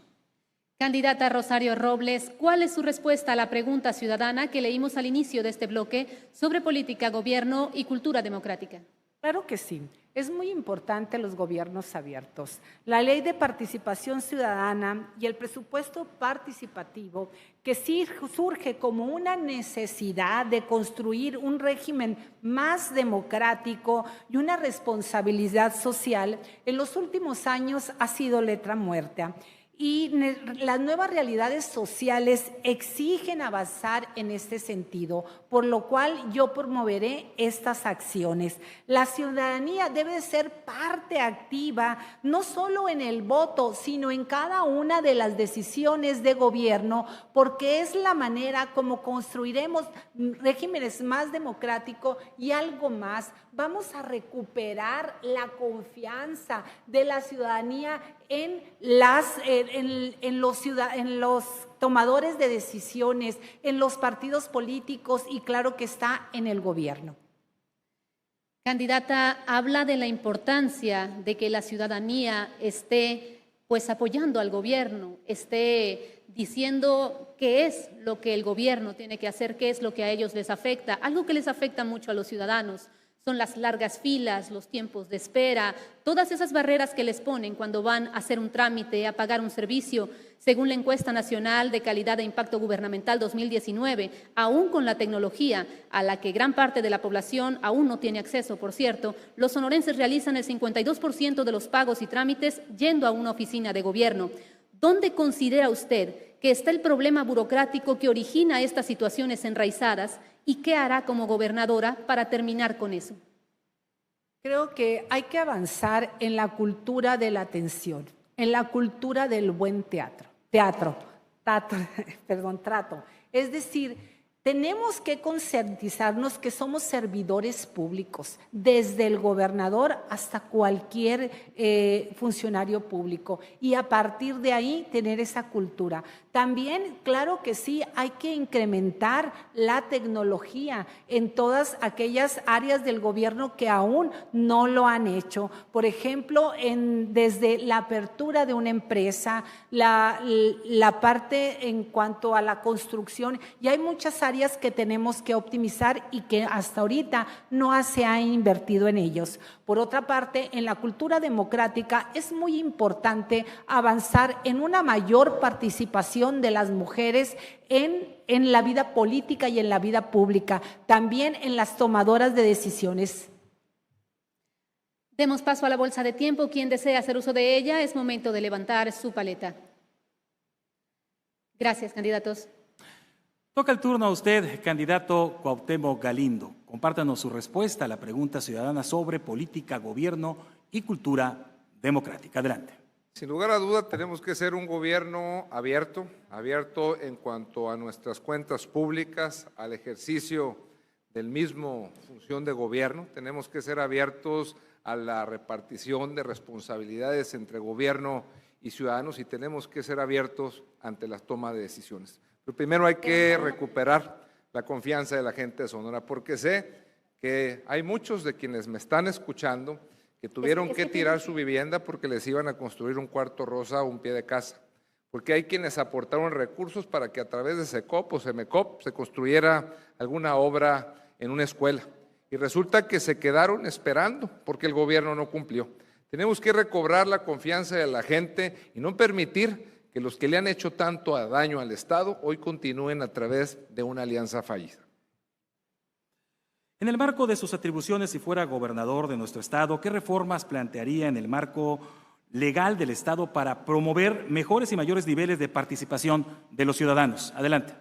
Candidata Rosario Robles, ¿cuál es su respuesta a la pregunta ciudadana que leímos al inicio de este bloque sobre política, gobierno y cultura democrática? Claro que sí. Es muy importante los gobiernos abiertos. La ley de participación ciudadana y el presupuesto participativo, que sí surge como una necesidad de construir un régimen más democrático y una responsabilidad social, en los últimos años ha sido letra muerta. Y las nuevas realidades sociales exigen avanzar en este sentido, por lo cual yo promoveré estas acciones. La ciudadanía debe ser parte activa, no solo en el voto, sino en cada una de las decisiones de gobierno, porque es la manera como construiremos regímenes más democráticos y algo más. Vamos a recuperar la confianza de la ciudadanía en los tomadores de decisiones, en los partidos políticos y claro que está en el gobierno. Candidata, habla de la importancia de que la ciudadanía esté apoyando al gobierno, esté diciendo qué es lo que el gobierno tiene que hacer, qué es lo que a ellos les afecta. Algo que les afecta mucho a los ciudadanos son las largas filas, los tiempos de espera, todas esas barreras que les ponen cuando van a hacer un trámite, a pagar un servicio. Según la encuesta nacional de calidad de impacto gubernamental 2019, aún con la tecnología a la que gran parte de la población aún no tiene acceso, por cierto, los sonorenses realizan el 52% de los pagos y trámites yendo a una oficina de gobierno. ¿Dónde considera usted que está el problema burocrático que origina estas situaciones enraizadas y qué hará como gobernadora para terminar con eso? Creo que hay que avanzar en la cultura de la atención, en la cultura del buen trato. Es decir, tenemos que concientizarnos que somos servidores públicos, desde el gobernador hasta cualquier funcionario público, y a partir de ahí tener esa cultura. También, claro que sí, hay que incrementar la tecnología en todas aquellas áreas del gobierno que aún no lo han hecho. Por ejemplo, desde la apertura de una empresa, la parte en cuanto a la construcción, y hay muchas áreas que tenemos que optimizar y que hasta ahorita no se ha invertido en ellos. Por otra parte, en la cultura democrática es muy importante avanzar en una mayor participación de las mujeres en la vida política y en la vida pública, también en las tomadoras de decisiones. Demos paso a la bolsa de tiempo. Quien desea hacer uso de ella, es momento de levantar su paleta. Gracias, candidatos. Toca el turno a usted, candidato Cuauhtémoc Galindo. Compártanos su respuesta a la pregunta ciudadana sobre política, gobierno y cultura democrática. Adelante. Sin lugar a duda, tenemos que ser un gobierno abierto en cuanto a nuestras cuentas públicas, al ejercicio del mismo función de gobierno. Tenemos que ser abiertos a la repartición de responsabilidades entre gobierno y ciudadanos y tenemos que ser abiertos ante la toma de decisiones. Pero primero hay que recuperar la confianza de la gente de Sonora, porque sé que hay muchos de quienes me están escuchando que tuvieron que tirar su vivienda porque les iban a construir un cuarto rosa o un pie de casa, porque hay quienes aportaron recursos para que a través de SECOP o SEMECOP se construyera alguna obra en una escuela, y resulta que se quedaron esperando porque el gobierno no cumplió. Tenemos que recobrar la confianza de la gente y no permitir que los que le han hecho tanto daño al Estado hoy continúen a través de una alianza fallida. En el marco de sus atribuciones, si fuera gobernador de nuestro Estado, ¿qué reformas plantearía en el marco legal del Estado para promover mejores y mayores niveles de participación de los ciudadanos? Adelante.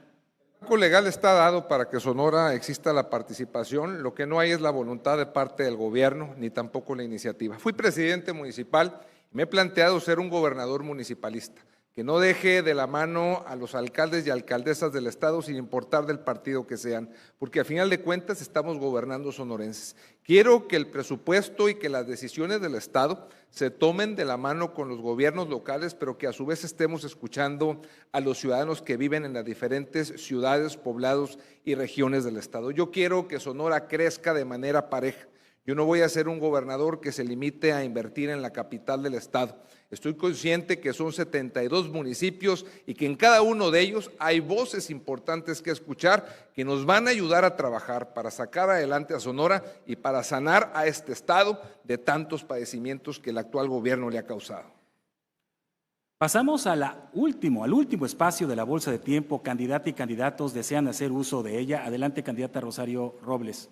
El marco legal está dado para que Sonora exista la participación, lo que no hay es la voluntad de parte del gobierno, ni tampoco la iniciativa. Fui presidente municipal y me he planteado ser un gobernador municipalista, que no deje de la mano a los alcaldes y alcaldesas del estado sin importar del partido que sean, porque a final de cuentas estamos gobernando sonorenses. Quiero que el presupuesto y que las decisiones del estado se tomen de la mano con los gobiernos locales, pero que a su vez estemos escuchando a los ciudadanos que viven en las diferentes ciudades, poblados y regiones del estado. Yo quiero que Sonora crezca de manera pareja. Yo no voy a ser un gobernador que se limite a invertir en la capital del estado. Estoy consciente que son 72 municipios y que en cada uno de ellos hay voces importantes que escuchar que nos van a ayudar a trabajar para sacar adelante a Sonora y para sanar a este estado de tantos padecimientos que el actual gobierno le ha causado. Pasamos al último espacio de la bolsa de tiempo. Candidata y candidatos desean hacer uso de ella. Adelante, candidata Rosario Robles.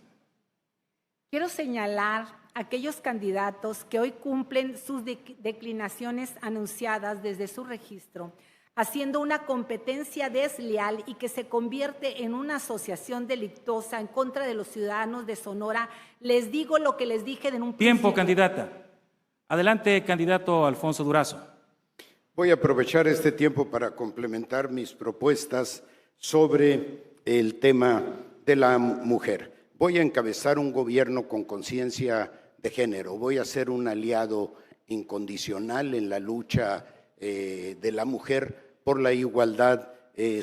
Quiero señalar a aquellos candidatos que hoy cumplen sus declinaciones anunciadas desde su registro, haciendo una competencia desleal y que se convierte en una asociación delictuosa en contra de los ciudadanos de Sonora. Les digo lo que les dije en un principio. Tiempo, candidata. Adelante, candidato Alfonso Durazo. Voy a aprovechar este tiempo para complementar mis propuestas sobre el tema de la mujer. Voy a encabezar un gobierno con conciencia de género. Voy a ser un aliado incondicional en la lucha de la mujer por la igualdad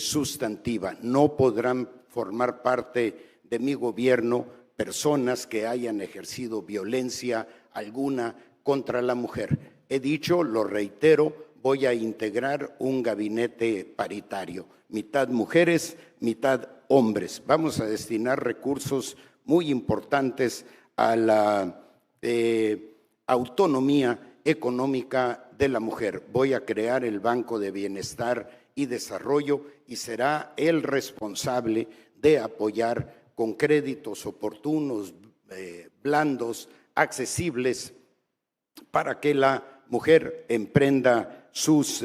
sustantiva. No podrán formar parte de mi gobierno personas que hayan ejercido violencia alguna contra la mujer. He dicho, lo reitero, voy a integrar un gabinete paritario, mitad mujeres, mitad hombres. Vamos a destinar recursos muy importantes a la autonomía económica de la mujer. Voy a crear el Banco de Bienestar y Desarrollo y será el responsable de apoyar con créditos oportunos, blandos, accesibles, para que la mujer emprenda sus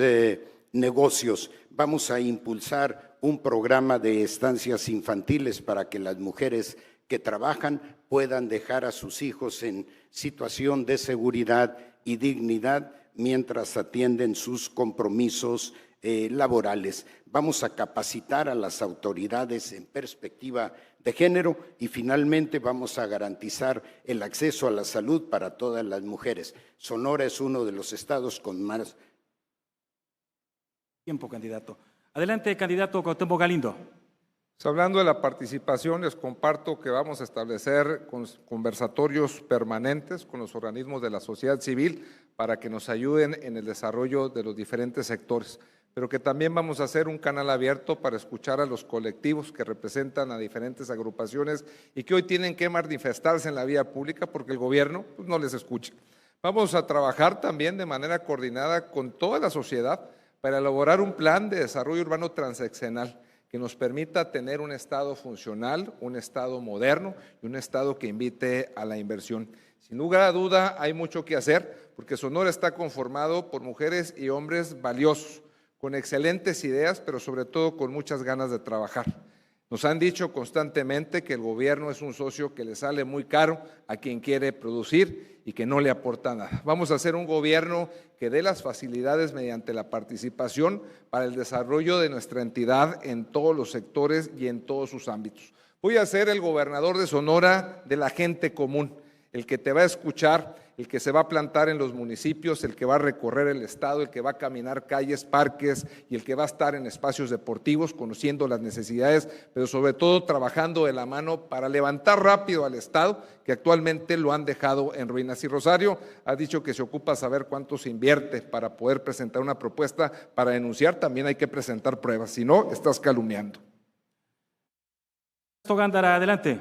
negocios. Vamos a impulsar un programa de estancias infantiles para que las mujeres que trabajan puedan dejar a sus hijos en situación de seguridad y dignidad mientras atienden sus compromisos laborales. Vamos a capacitar a las autoridades en perspectiva de género y finalmente vamos a garantizar el acceso a la salud para todas las mujeres. Sonora es uno de los estados con más. Tiempo, candidato. Adelante, candidato Cuauhtémoc Galindo. Hablando de la participación, les comparto que vamos a establecer conversatorios permanentes con los organismos de la sociedad civil para que nos ayuden en el desarrollo de los diferentes sectores, pero que también vamos a hacer un canal abierto para escuchar a los colectivos que representan a diferentes agrupaciones y que hoy tienen que manifestarse en la vía pública porque el gobierno no les escucha. Vamos a trabajar también de manera coordinada con toda la sociedad para elaborar un plan de desarrollo urbano transeccional que nos permita tener un estado funcional, un estado moderno y un estado que invite a la inversión. Sin lugar a duda hay mucho que hacer porque Sonora está conformado por mujeres y hombres valiosos, con excelentes ideas, pero sobre todo con muchas ganas de trabajar. Nos han dicho constantemente que el gobierno es un socio que le sale muy caro a quien quiere producir y que no le aporta nada. Vamos a hacer un gobierno que dé las facilidades mediante la participación para el desarrollo de nuestra entidad en todos los sectores y en todos sus ámbitos. Voy a ser el gobernador de Sonora de la gente común, el que te va a escuchar, el que se va a plantar en los municipios, el que va a recorrer el estado, el que va a caminar calles, parques y el que va a estar en espacios deportivos conociendo las necesidades, pero sobre todo trabajando de la mano para levantar rápido al estado que actualmente lo han dejado en ruinas. Y Rosario ha dicho que se ocupa saber cuánto se invierte para poder presentar una propuesta. Para denunciar también hay que presentar pruebas, si no estás calumniando. Gándara, adelante.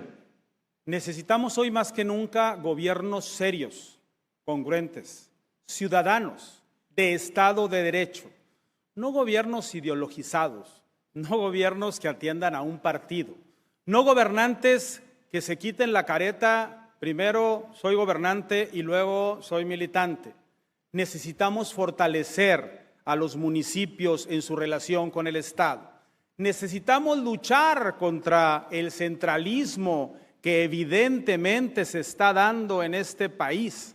Necesitamos hoy más que nunca gobiernos serios, congruentes, ciudadanos, de Estado de Derecho, no gobiernos ideologizados, no gobiernos que atiendan a un partido, no gobernantes que se quiten la careta, primero soy gobernante y luego soy militante. Necesitamos fortalecer a los municipios en su relación con el Estado. Necesitamos luchar contra el centralismo que evidentemente se está dando en este país.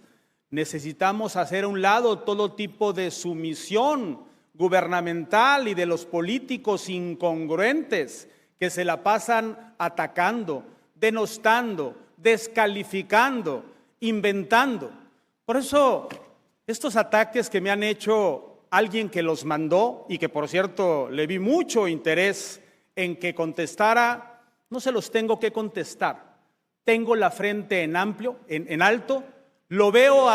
Necesitamos hacer a un lado todo tipo de sumisión gubernamental y de los políticos incongruentes que se la pasan atacando, denostando, descalificando, inventando. Por eso, estos ataques que me han hecho alguien que los mandó y que, por cierto, le vi mucho interés en que contestara, no se los tengo que contestar. Tengo la frente en alto, lo veo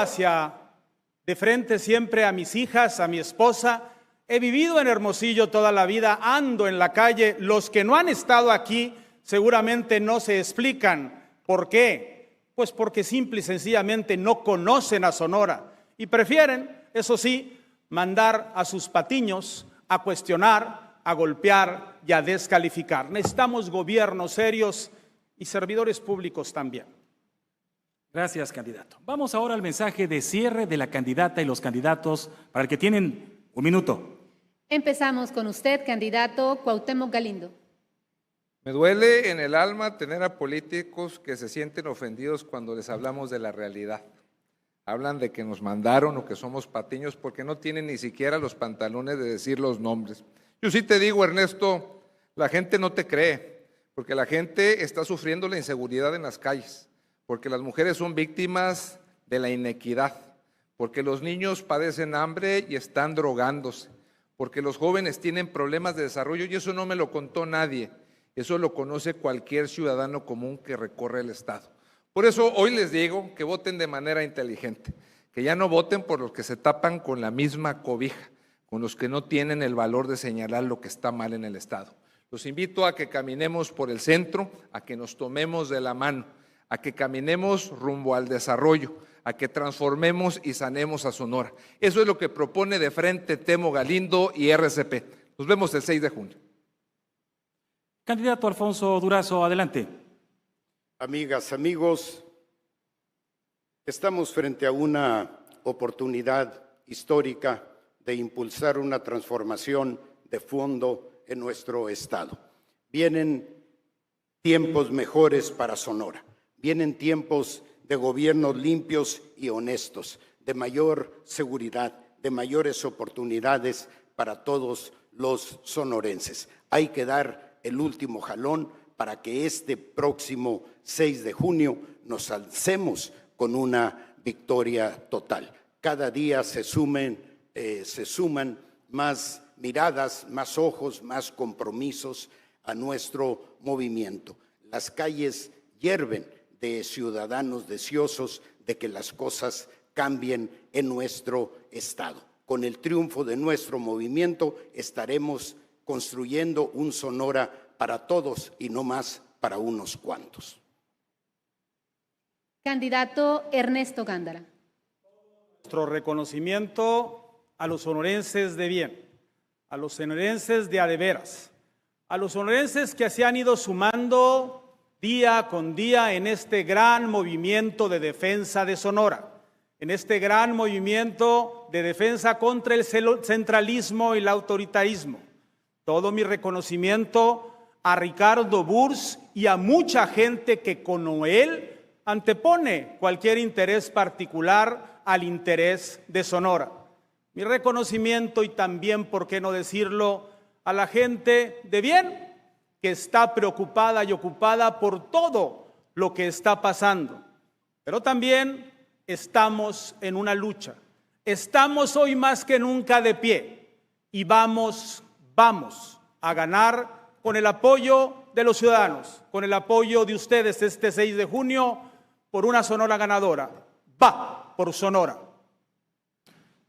de frente siempre a mis hijas, a mi esposa. He vivido en Hermosillo toda la vida, ando en la calle. Los que no han estado aquí seguramente no se explican por qué. Pues porque simple y sencillamente no conocen a Sonora y prefieren, eso sí, mandar a sus patiños a cuestionar, a golpear y a descalificar. Necesitamos gobiernos serios y servidores públicos también. Gracias, candidato. Vamos ahora al mensaje de cierre de la candidata y los candidatos para el que tienen un minuto. Empezamos con usted, candidato Cuauhtémoc Galindo. Me duele en el alma tener a políticos que se sienten ofendidos cuando les hablamos de la realidad. Hablan de que nos mandaron o que somos patiños porque no tienen ni siquiera los pantalones de decir los nombres. Yo sí te digo, Ernesto, la gente no te cree, porque la gente está sufriendo la inseguridad en las calles, porque las mujeres son víctimas de la inequidad, porque los niños padecen hambre y están drogándose, porque los jóvenes tienen problemas de desarrollo y eso no me lo contó nadie, eso lo conoce cualquier ciudadano común que recorre el Estado. Por eso hoy les digo que voten de manera inteligente, que ya no voten por los que se tapan con la misma cobija, con los que no tienen el valor de señalar lo que está mal en el Estado. Los invito a que caminemos por el centro, a que nos tomemos de la mano, a que caminemos rumbo al desarrollo, a que transformemos y sanemos a Sonora. Eso es lo que propone de frente Temo Galindo y RCP. Nos vemos el 6 de junio. Candidato Alfonso Durazo, adelante. Amigas, amigos, estamos frente a una oportunidad histórica de impulsar una transformación de fondo en nuestro Estado. Vienen tiempos mejores para Sonora, vienen tiempos de gobiernos limpios y honestos, de mayor seguridad, de mayores oportunidades para todos los sonorenses. Hay que dar el último jalón para que este próximo 6 de junio nos alcemos con una victoria total. Cada día se suman más miradas, más ojos, más compromisos a nuestro movimiento. Las calles hierven de ciudadanos deseosos de que las cosas cambien en nuestro Estado. Con el triunfo de nuestro movimiento estaremos construyendo un Sonora para todos y no más para unos cuantos. Candidato Ernesto Gándara. Nuestro reconocimiento a los sonorenses de bien, a los sonorenses de a de veras, a los sonorenses que se han ido sumando día con día en este gran movimiento de defensa de Sonora, en este gran movimiento de defensa contra el centralismo y el autoritarismo. Todo mi reconocimiento a Ricardo Burs y a mucha gente que como él antepone cualquier interés particular al interés de Sonora. Mi reconocimiento y también, por qué no decirlo, a la gente de bien que está preocupada y ocupada por todo lo que está pasando. Pero también estamos en una lucha. Estamos hoy más que nunca de pie y vamos a ganar con el apoyo de los ciudadanos, con el apoyo de ustedes este 6 de junio por una Sonora ganadora. Va por Sonora.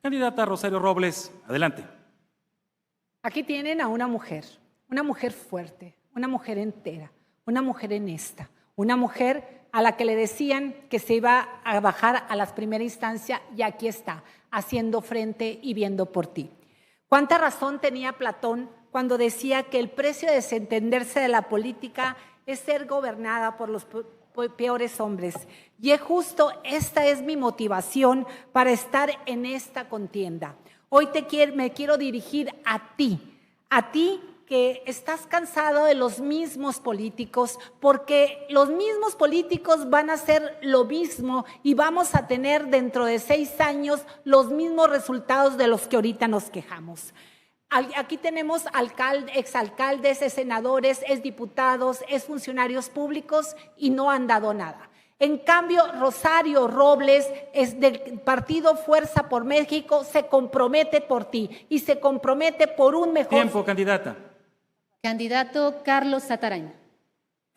Candidata Rosario Robles, adelante. Aquí tienen a una mujer fuerte, una mujer entera, una mujer honesta, una mujer a la que le decían que se iba a bajar a la primera instancia y aquí está, haciendo frente y viendo por ti. ¿Cuánta razón tenía Platón cuando decía que el precio de desentenderse de la política es ser gobernada por los peores hombres? Y es justo esta es mi motivación para estar en esta contienda. Hoy me quiero dirigir a ti que estás cansado de los mismos políticos, porque los mismos políticos van a hacer lo mismo y vamos a tener dentro de 6 años los mismos resultados de los que ahorita nos quejamos. Aquí tenemos exalcaldes, senadores, diputados, funcionarios públicos y no han dado nada. En cambio, Rosario Robles, es del partido Fuerza por México, se compromete por ti y se compromete por un mejor... Tiempo, candidata. Candidato Carlos Satarain.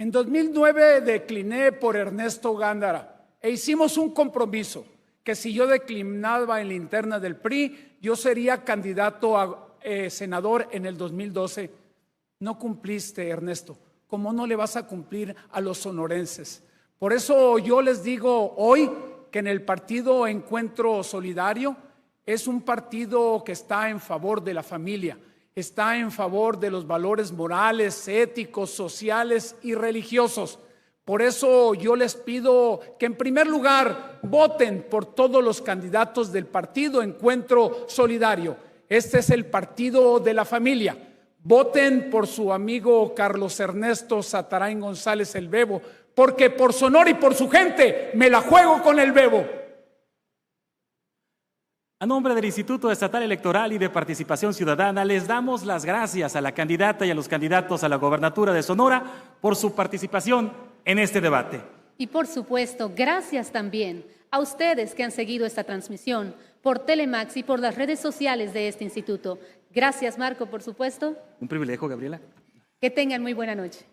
En 2009 decliné por Ernesto Gándara e hicimos un compromiso que si yo declinaba en la interna del PRI, yo sería candidato a senador en el 2012. No cumpliste, Ernesto. ¿Cómo no le vas a cumplir a los sonorenses? Por eso yo les digo hoy que en el partido Encuentro Solidario es un partido que está en favor de la familia, está en favor de los valores morales, éticos, sociales y religiosos. Por eso yo les pido que en primer lugar voten por todos los candidatos del partido Encuentro Solidario. Este es el partido de la familia. Voten por su amigo Carlos Ernesto Satarain González el Bebo, porque por Sonora y por su gente me la juego con el Bebo. A nombre del Instituto Estatal Electoral y de Participación Ciudadana, les damos las gracias a la candidata y a los candidatos a la gobernatura de Sonora por su participación en este debate. Y por supuesto, gracias también a ustedes que han seguido esta transmisión por Telemax y por las redes sociales de este instituto. Gracias, Marco, por supuesto. Un privilegio, Gabriela. Que tengan muy buena noche.